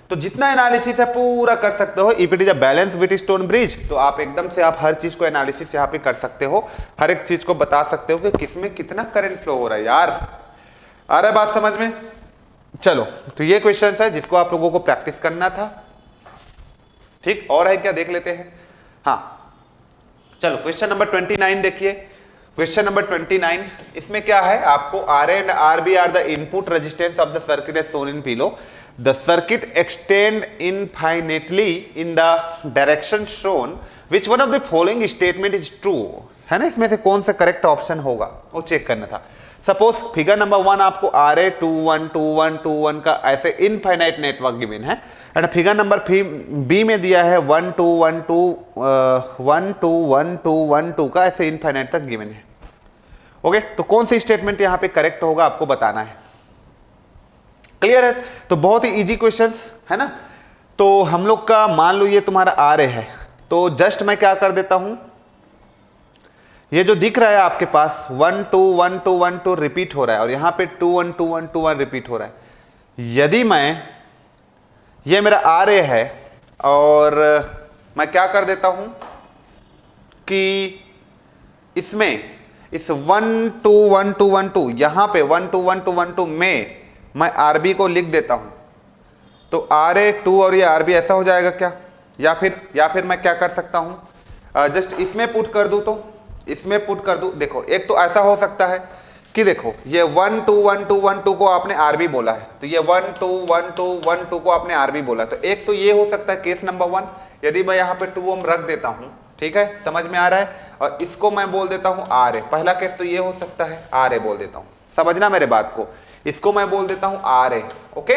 S1: तो जितना एनालिसिस है पूरा कर सकते हो, if it is a balance Wheatstone bridge, तो आप एकदम से आप हर चीज को एनालिसिस यहाँ पे कर सकते हो, हर एक चीज को बता सकते हो कि किसमें कितना करंट फ्लो हो रहा है। यार आ रहा है बात समझ में? चलो, तो ये क्वेश्चन है जिसको आप लोगों को प्रैक्टिस करना था। ठीक, और है क्या देख लेते हैं। हाँ चलो, क्वेश्चन नंबर 29 देखिए। क्वेश्चन नंबर 29, इसमें क्या है, आपको R and R B are the input resistance of the circuit as shown in below, the circuit extend infinitely in the direction shown, which one of the following statement is true, है ना, इसमें से कौन सा correct option होगा वो check करना था। सपोज फिगर नंबर 1 आपको आर ए 2 1 का ऐसे इनफाइनाइट नेटवर्क गिवन है, एंड फिगर नंबर बी में दिया है 1 2 1 2 1 2 1 2 1 2 का ऐसे इनफाइनाइट तक गिवन है। ओके, तो कौन सी स्टेटमेंट यहाँ पे करेक्ट होगा आपको बताना है। क्लियर है? तो बहुत ही इजी क्वेश्चंस है ना। तो हम लोग का मान लो ये तुम्हारा आर ए है, तो जस्ट मैं क्या कर देता हूं, ये जो दिख रहा है आपके पास 1 2 1 2 1 2 रिपीट हो रहा है, और यहां पे 2 1 2 1 2 1 रिपीट हो रहा है। यदि मैं, ये मेरा आर ए है, और मैं क्या कर देता हूं कि इसमें इस 1 2 1 2 1 2 यहां पे 1 2 1 2 1 2 में मैं आर बी को लिख देता हूं, तो आर ए 2 और ये आर बी ऐसा हो जाएगा क्या, या फिर मैं क्या कर सकता हूं, जस्ट इसमें पुट कर दूं, तो इसमें पुट कर दूं। देखो, एक तो ऐसा हो सकता है कि देखो ये 1 2 1 2 1 2 को आपने आर बी बोला है, तो ये 1 2 1 2 1 2 को आपने आर बी बोला, तो एक तो ये हो सकता है केस नंबर 1, यदि मैं यहाँ पे 2 ओम रख देता हूँ, ठीक है, समझ में आ रहा है, और इसको मैं बोल देता हूँ आर ए, पहला केस तो ये हो सकता है, आर ए बोल देता हूँ, समझना मेरे बात को, इसको मैं बोल देता हूँ आर ए। ओके,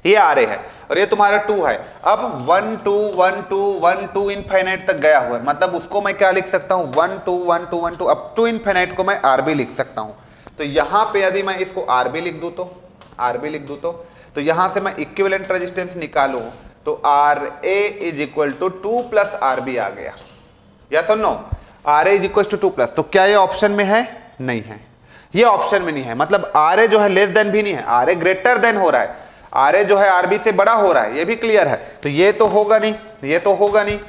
S1: ये आर ए है, और ये तुम्हारा 2 है। अब 1 2 1 2 1 2 इनफाइनाइट तक गया हुआ है, मतलब उसको मैं क्या लिख सकता हूँ 1 2 1 2 1 2 अप टू इनफाइनाइट को मैं आर बी लिख सकता हूँ। तो यहाँ पे यदि मैं इसको आर बी लिख दूँ, तो यहाँ से मैं इक्विवेलेंट रेजिस्टेंस निकालूं, तो R A is equal to 2 plus R B आ गया, या सुन नो, R A is equal to 2 plus. तो क्या ये ऑप्शन में है? नहीं है, ये ऑप्शन में नहीं है, मतलब आर ए जो है लेस देन भी नहीं है, आर ए ग्रेटर देन हो रहा है, आर ए जो है आर बी से बड़ा हो रहा है, ये भी क्लियर है। तो ये तो होगा नहीं, ये तो होगा नहीं,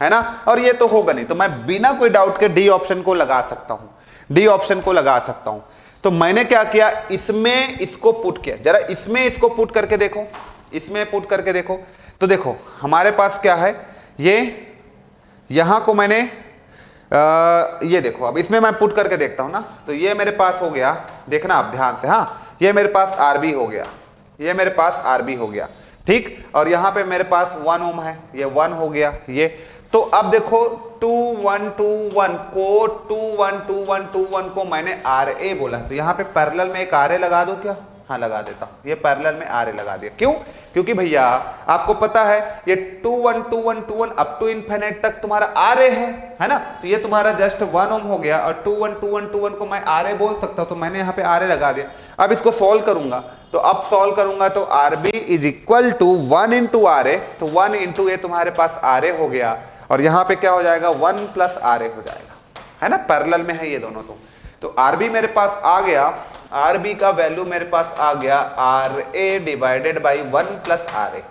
S1: है ना, और ये तो होगा नहीं, तो मैं बिना कोई डाउट के डी ऑप्शन को लगा सकता हूं, डी ऑप्शन को लगा सकता हूं। तो मैंने क्या किया, इसमें इसको पुट किया, जरा इसमें इसको पुट करके देखो, इसमें पुट करके देखो, तो देखो हमारे पास क्या है, ये यहां को मैंने ये देखो, अब इसमें मैं पुट करके देखता हूं ना, तो ये मेरे पास हो गया, देखना आप ध्यान से, हाँ, ये मेरे पास आर बी हो गया, ये मेरे पास आर बी हो गया, ठीक, और यहां पे मेरे पास 1 ओम है, ये 1 हो गया ये। तो अब देखो 2 1 2 1 को 2 1 2 1 2 1 को मैंने आर ए बोला, तो यहाँ पे पैरेलल में एक आर ए लगा दो क्या, हाँ लगा देता हूं, ये पैरेलल में आर ए लगा दिया। क्यों? क्योंकि भैया आपको पता है ये 2 1 2 1 2 1 अप टू इनफिनिट तक तुम्हारा आर ए है ना, तो ये तुम्हारा जस्ट 1 ओम हो गया और 2 1 2 1 2 1 को मैं आर ए बोल सकता हूं, तो मैंने यहाँ पे आर ए लगा दिया। अब इसको सॉल्व करूंगा, तो अब सॉल्व करूंगा तो R B is equal to 1 into R A, तो 1 इंटू ए तुम्हारे पास आर ए हो गया और यहाँ पे क्या हो जाएगा 1 प्लस आर ए हो जाएगा, है ना, पैरेलल में है ये दोनों। तो आर बी मेरे पास आ गया, आर बी का वैल्यू मेरे पास आ गया R A divided by 1 plus R A,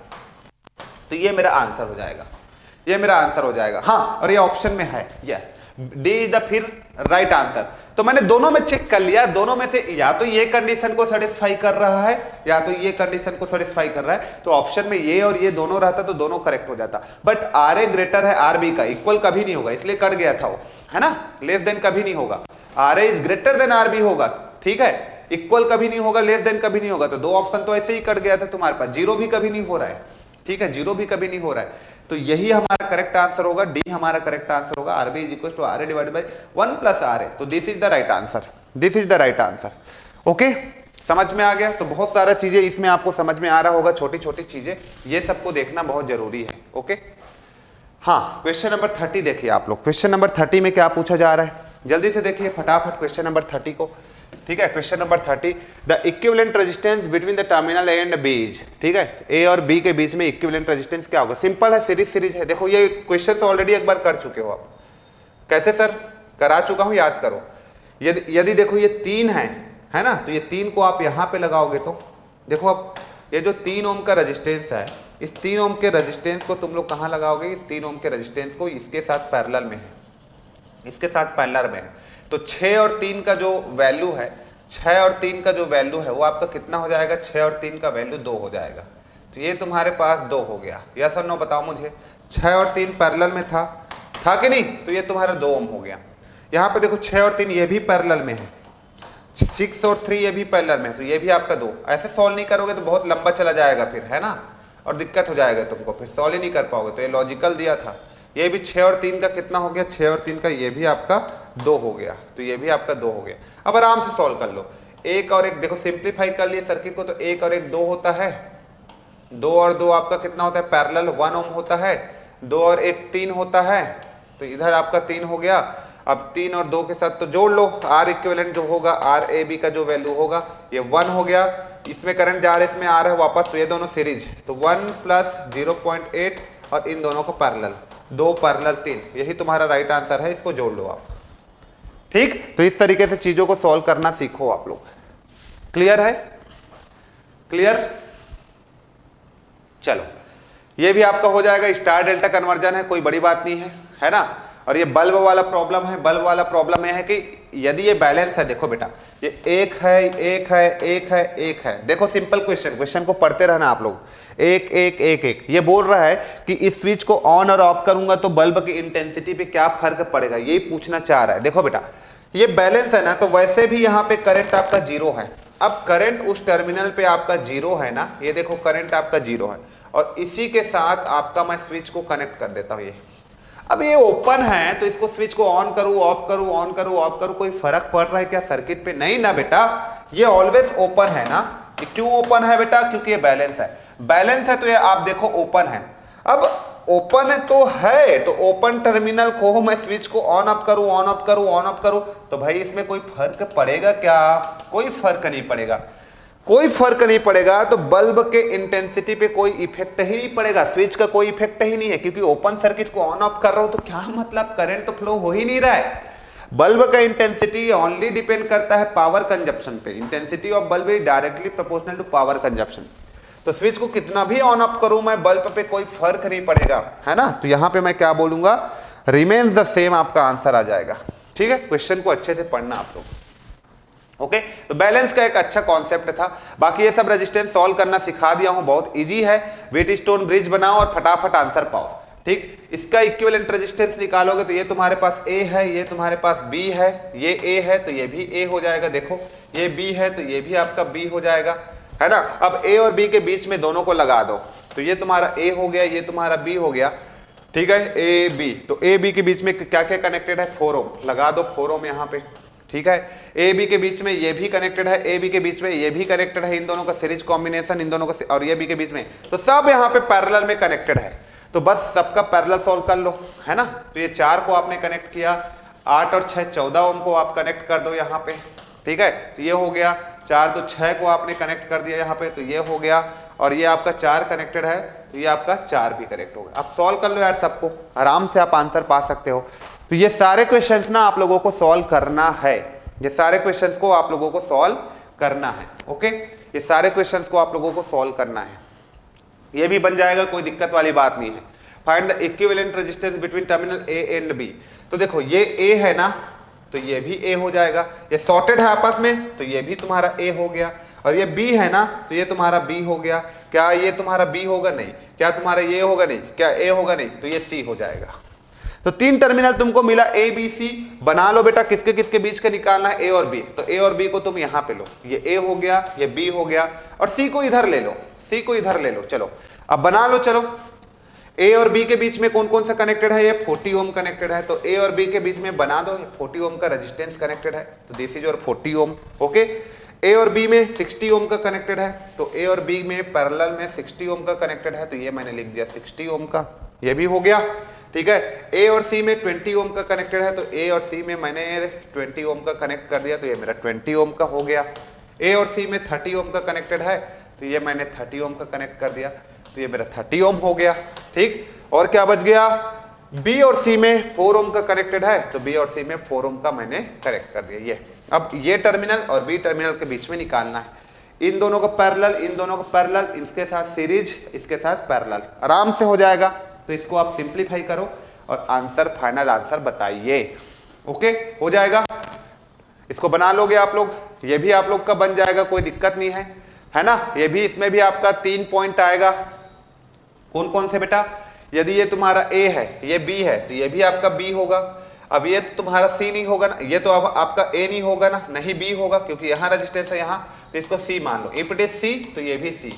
S1: तो ये मेरा आंसर हो जाएगा, ये मेरा आंसर हो जाएगा। हाँ, और ये ऑप्शन में है, यस, डी इज द फिर राइट आंसर। तो मैंने दोनों में चेक कर लिया, दोनों में से या तो ये कंडीशन को सेटिस्फाई कर रहा है या तो ये कंडीशन को सेटिस्फाई कर रहा है, तो ऑप्शन में ये और ये दोनों रहता तो दोनों करेक्ट हो जाता। बट आर ए ग्रेटर है आर बी का, इक्वल कभी नहीं होगा, इसलिए कट गया था वो, है ना, लेस देन कभी नहीं होगा। R A is greater than R B होगा, ठीक है, इक्वल कभी नहीं होगा, लेस देन कभी नहीं होगा, तो दो ऑप्शन तो ऐसे ही कट गया था तुम्हारे पास। जीरो भी कभी नहीं हो रहा है, ठीक है, जीरो भी कभी नहीं हो रहा है, तो यही हमारा करेक्ट आंसर होगा, डी हमारा करेक्ट आंसर होगा। R B is equal to R A divided by 1 plus R A, तो this is the right answer, this is the right answer. Okay, समझ में आ गया? तो बहुत सारा चीजें इसमें आपको समझ में आ रहा होगा, छोटी छोटी चीजें, ये सबको देखना बहुत जरूरी है। ओके, हाँ, क्वेश्चन नंबर 30 देखिए आप लोग। क्वेश्चन नंबर 30 में क्या पूछा जा रहा है, जल्दी से देखिए फटाफट क्वेश्चन नंबर 30 को। ठीक है, question number 30, the equivalent resistance between the terminal A and B is, ठीक है, ए और बी के बीच में इक्विवेलेंट रेजिस्टेंस क्या होगा? सिंपल है, सीरीज है। देखो ये क्वेश्चन ऑलरेडी एक बार कर चुके हो आप। कैसे सर? करा चुका हूं, याद करो। यदि देखो ये 3 है ना, तो ये 3 को आप यहां पे लगाओगे तो देखो, अब ये जो 3 ओम का रेजिस्टेंस है, इस 3 ओम के रेजिस्टेंस को तुम लोग कहां लगाओगे? इस 3 ओम के रेजिस्टेंस को इसके साथ पैरेलल में है, इसके साथ पैरेलल में है। तो 6 और 3 का जो वैल्यू है, 6 और 3 का जो वैल्यू है वो आपका कितना हो जाएगा? 6 और 3 का वैल्यू 2 हो जाएगा। तो ये तुम्हारे पास 2 हो गया, यस और नो बताओ मुझे। 6 और 3 पैरेलल में था कि नहीं? तो ये तुम्हारा 2 ओम हो गया। यहाँ पे देखो 6 और 3 ये भी पैरेलल में है, 6 और 3 ये भी पैरेलल में है, तो ये भी आपका 2। ऐसे सॉल्व नहीं करोगे तो बहुत लंबा चला जाएगा फिर, है ना, और दिक्कत हो जाएगा तुमको, फिर सॉल्व ही नहीं कर पाओगे। तो ये लॉजिकल दिया था। ये भी 6 और 3 का कितना हो गया? 6 और 3 का ये भी आपका 2 हो गया, तो ये भी आपका 2 हो गया। अब आराम से सॉल्व कर लो। 1 और 1 देखो, सिंप्लीफाई कर लिए सर्किट को, तो 1 और 1 2 होता है, 2 और 2 आपका कितना होता है? पैरेलल 1 ओम होता है। 2 और 1 3 होता है, तो इधर आपका 3 हो गया। अब 3 और 2 के साथ तो जोड़ लो, आर इक्विवेलेंट जो होगा, आर ए बी का जो वैल्यू होगा ये 1 हो गया। इसमें करंट जा रहा है, इसमें आ रहा है वापस, तो ये दोनों सीरीज, तो 1 प्लस 0.8 और इन दोनों को पैरेलल, 2 पैरेलल 3, यही तुम्हारा राइट आंसर है। इसको जोड़ लो आप, ठीक। तो इस तरीके से चीजों को सॉल्व करना सीखो आप लोग। क्लियर है? क्लियर? चलो, ये भी आपका हो जाएगा। स्टार डेल्टा कन्वर्जन है, कोई बड़ी बात नहीं है ना। और ये बल्ब वाला प्रॉब्लम है। बल्ब वाला प्रॉब्लम यह है कि यदि ये बैलेंस है, देखो बेटा, ये एक है, एक है, एक है, एक है। देखो सिंपल क्वेश्चन को पढ़ते रहना आप लोग। एक एक एक एक, ये बोल रहा है कि इस स्विच को ऑन और ऑफ करूंगा तो बल्ब की इंटेंसिटी पे क्या फर्क पड़ेगा, यही पूछना चाह रहा है। देखो बेटा, ये बैलेंस है ना, तो वैसे भी यहाँ पे करंट आपका 0 है। अब करंट उस टर्मिनल पे आपका 0 है ना, ये देखो करंट आपका 0 है, और इसी के साथ आपका मैं स्विच को कनेक्ट कर देता हूँ। ये अब ये ओपन है, तो इसको स्विच को ऑन करूं, ऑफ करूं, ऑन करूं, ऑफ करूं, कोई फर्क पड़ रहा है क्या सर्किट पे? नहीं ना बेटा, ये ऑलवेज ओपन है ना। क्यों ओपन है बेटा? क्योंकि ये बैलेंस है। बैलेंस है तो ये आप देखो ओपन है। अब ओपन तो है, तो ओपन टर्मिनल को मैं स्विच को ऑन ऑफ करूं, ऑन ऑफ करूं, ऑन ऑफ करूं, तो भाई इसमें कोई फर्क पड़ेगा क्या? कोई फर्क नहीं पड़ेगा, कोई फर्क नहीं पड़ेगा। तो बल्ब के इंटेंसिटी पे कोई इफेक्ट ही नहीं पड़ेगा, स्विच का कोई इफेक्ट ही नहीं है, क्योंकि ओपन सर्किट को ऑन ऑफ कर रहा हूं तो क्या मतलब, करंट तो फ्लो हो ही नहीं रहा है। बल्ब का इंटेंसिटी ओनली डिपेंड करता है पावर कंजप्शन पे। Intensity of bulb is directly proportional to power consumption. तो स्विच को कितना भी ऑन ऑफ करूं मैं, बल्ब पे कोई फर्क नहीं पड़ेगा, है ना। तो यहां पे मैं क्या बोलूंगा, रिमेन्स द सेम, आपका आंसर आ जाएगा। ठीक है, क्वेश्चन को अच्छे से पढ़ना आप लोग। ओके, तो बैलेंस का एक अच्छा कॉन्सेप्ट था। बाकी ये सब रेजिस्टेंस सॉल्व करना सिखा दिया हूं, बहुत इजी है। व्हीटस्टोन ब्रिज बनाओ और फटाफट आंसर पाओ। ठीक, इसका इक्विवेलेंट रेजिस्टेंस निकालोगे तो ये तुम्हारे पास A है, ये तुम्हारे पास B है, ये A है तो ये भी A हो जाएगा। देखो ये B है तो ये भी आपका B हो जाएगा, है ना। अब A और B के बीच में दोनों को लगा दो, तो ये तुम्हारा A हो गया, ये तुम्हारा B हो गया। ठीक है, A B, तो A B के बीच में क्या क्या कनेक्टेड है? 4 ओम, लगा दो 4 ओम यहाँ पे। ठीक है। ए बी के बीच में ये भी कनेक्टेड है, ए बी के बीच में ये भी कनेक्टेड है, इन दोनों का सीरीज कॉम्बिनेशन, इन दोनों का, और ये बी के बीच में, तो सब यहाँ पे पैरेलल में कनेक्टेड है। तो बस सबका पैरेलल सॉल्व कर लो, है ना। तो ये 4 को आपने कनेक्ट किया, 8 और 6 14 ओम को आप कनेक्ट कर दो यहाँ पे, ठीक है। तो ये हो गया 4 तो 6 को आपने कनेक्ट कर दिया यहाँ पे, तो ये हो गया, और ये आपका 4 कनेक्टेड है, तो ये आपका 4 भी कनेक्ट हो गया। आप सॉल्व कर लो यार सबको, आराम से आप आंसर पा सकते हो। तो ये सारे क्वेश्चंस ना आप लोगों को सॉल्व करना है, ये सारे क्वेश्चंस को आप लोगों को सॉल्व करना है, ओके। ये सारे क्वेश्चंस को आप लोगों को सॉल्व करना है, ये भी बन जाएगा, कोई दिक्कत वाली बात नहीं है। Find the equivalent resistance between terminal A and B. तो देखो ये ए है ना, तो ये भी ए हो जाएगा, ये सॉर्टेड है आपस में, तो ये भी तुम्हारा ए हो गया, और ये बी है ना, तो ये तुम्हारा बी हो गया। क्या ये तुम्हारा बी होगा? नहीं। क्या तुम्हारा ये होगा? नहीं। क्या ए होगा? नहीं। तो ये सी हो जाएगा। तो 3 टर्मिनल तुमको मिला ए बी सी, बना लो बेटा, किसके किसके बीच का निकालना है, ए और बी। तो ए और बी को तुम यहां पे लो, ये ए हो गया, ये बी हो गया, और सी को इधर ले लो, सी को इधर ले लो। चलो अब बना लो, चलो ए और बी के बीच में कौन कौन सा कनेक्टेड है, ये 40 ओम कनेक्टेड है, तो ए और बी के बीच में बना दो, 40 ओम का रेजिस्टेंस कनेक्टेड है, तो this is your 40 ohm, okay. A और बी में 60 ओम का कनेक्टेड है, तो ए और बी में पैरेलल में 60 ओम का कनेक्टेड है, तो ये मैंने लिख दिया 60 ओम का, ये भी हो गया, ठीक है। ए और सी में 20 ओम का कनेक्टेड है, तो ए और सी में मैंने 20 ओम का कनेक्ट कर दिया, तो ये मेरा 20 ओम का हो गया। ए और सी में 30 ओम का कनेक्टेड है, तो ये मैंने 30 ओम का कनेक्ट कर दिया, तो ये मेरा 30 ओम हो गया, ठीक। और क्या बच गया, बी और सी में 4 ओम का कनेक्टेड है, तो बी और सी में 4 ओम का मैंने कनेक्ट कर दिया। ये अब ये टर्मिनल और बी टर्मिनल के बीच में निकालना है, इन दोनों का पैरेलल, इन दोनों का पैरेलल, इसके साथ सीरीज, इसके साथ पैरेलल, आराम से हो जाएगा। तो इसको आप सिंप्लीफाई करो और आंसर, फाइनल आंसर बताइए, ओके, हो जाएगा। इसको बना लोगे आप लोग, ये भी आप लोग का बन जाएगा, कोई दिक्कत नहीं है ना। ये भी, इसमें भी आपका 3 पॉइंट आएगा। कौन कौन से बेटा? यदि ये तुम्हारा ए है, ये बी है, तो ये भी आपका बी होगा। अब ये तुम्हारा सी नहीं होगा ना, ये तो अब आपका ए नहीं होगा ना, नहीं बी होगा, क्योंकि यहाँ रेजिस्टेंस है यहाँ, तो इसको सी मान लो। इफ इट इज सी तो ये भी सी,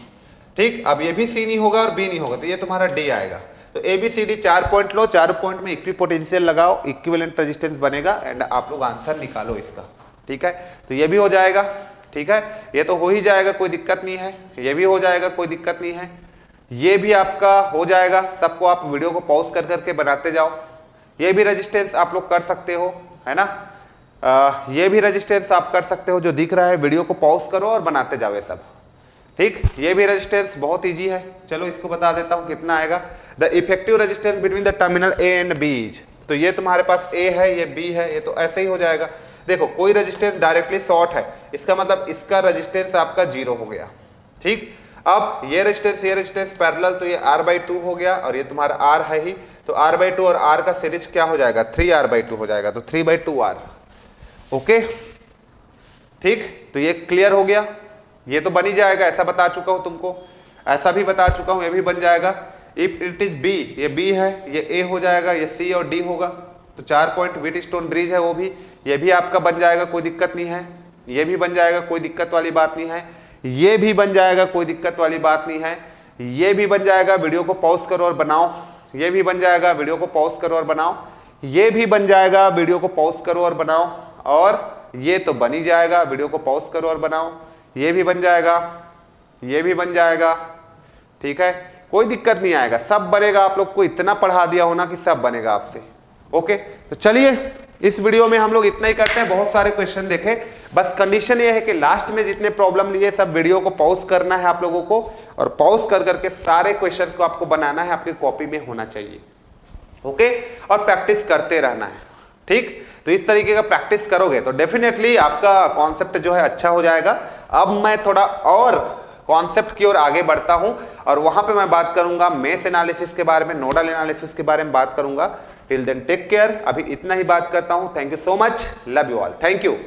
S1: ठीक। अब ये भी सी नहीं होगा और बी नहीं होगा, तो ये तुम्हारा डी आएगा। तो A B C D 4 point लो, 4 पॉइंट में इक्विपोटेंशियल लगाओ, इक्विवेलेंट रेजिस्टेंस बनेगा, एंड आप लोग आंसर निकालो इसका, ठीक है। तो ये भी हो जाएगा, ठीक है, ये तो हो ही जाएगा, कोई दिक्कत नहीं है। ये भी हो जाएगा, कोई दिक्कत नहीं है। ये भी आपका हो जाएगा। सबको आप वीडियो को पॉज कर करके बनाते जाओ। ये भी रेजिस्टेंस आप लोग कर सकते हो, है ना। ये भी रेजिस्टेंस आप कर सकते हो, जो दिख रहा है, वीडियो को पॉज करो और बनाते जाओ ये सब, ठीक। ये भी रेजिस्टेंस बहुत इजी है। चलो इसको बता देता हूं कितना आएगा। The effective resistance between the terminal A and B, तो ये तुम्हारे पास ए है, ये बी है, ये तो ऐसे ही हो जाएगा। देखो कोई रेजिस्टेंस डायरेक्टली शॉर्ट है, इसका मतलब इसका रेजिस्टेंस आपका 0 हो गया, ठीक। अब ये रेजिस्टेंस पैरेलल, तो ये r/2 हो गया, और ये तुम्हारा r है ही, तो r/2 और r का सीरीज क्या हो जाएगा, 3r/2 हो जाएगा, तो 3/2r, ओके, ठीक। तो ये क्लियर हो गया, ये तो बन ही जाएगा, ऐसा बता चुका हूं तुमको, ऐसा भी बता चुका हूं, ये भी बन जाएगा। इफ इट इज बी, ये बी है, ये ए हो जाएगा, ये सी और डी होगा। तो 4 पॉइंट व्हीटस्टोन ब्रिज है, वो भी, ये भी आपका बन जाएगा, कोई दिक्कत नहीं है। ये भी बन जाएगा, कोई दिक्कत वाली बात नहीं है। ये भी बन जाएगा, कोई दिक्कत वाली बात नहीं है। ये भी बन जाएगा, वीडियो को पॉज करो और बनाओ। ये भी बन जाएगा, वीडियो को पॉज करो और बनाओ। ये भी बन जाएगा, वीडियो को पॉज करो और बनाओ। और ये तो बन ही जाएगा, वीडियो को पॉज करो और बनाओ। ये भी बन जाएगा, ये भी बन जाएगा, ठीक है, कोई दिक्कत नहीं आएगा, सब बनेगा। आप लोग को इतना पढ़ा दिया होना कि सब बनेगा आपसे, ओके। तो चलिए इस वीडियो में हम लोग इतना ही करते हैं। बहुत सारे क्वेश्चन देखे, बस कंडीशन ये है कि लास्ट में जितने प्रॉब्लम लिए सब वीडियो को पॉज करना है आप लोगों को, और पॉज कर करके सारे क्वेश्चंस को आपको बनाना है, आपकी कॉपी में होना चाहिए, ओके। और प्रैक्टिस करते रहना है, ठीक। तो इस तरीके का प्रैक्टिस करोगे तो डेफिनेटली आपका कॉन्सेप्ट जो है अच्छा हो जाएगा। अब मैं थोड़ा और कॉन्सेप्ट की ओर आगे बढ़ता हूं, और वहां पे मैं बात करूंगा मेश एनालिसिस के बारे में, नोडल एनालिसिस के बारे में बात करूंगा। टिल देन टेक केयर, अभी इतना ही बात करता हूं। Thank you so much, love you all, thank you.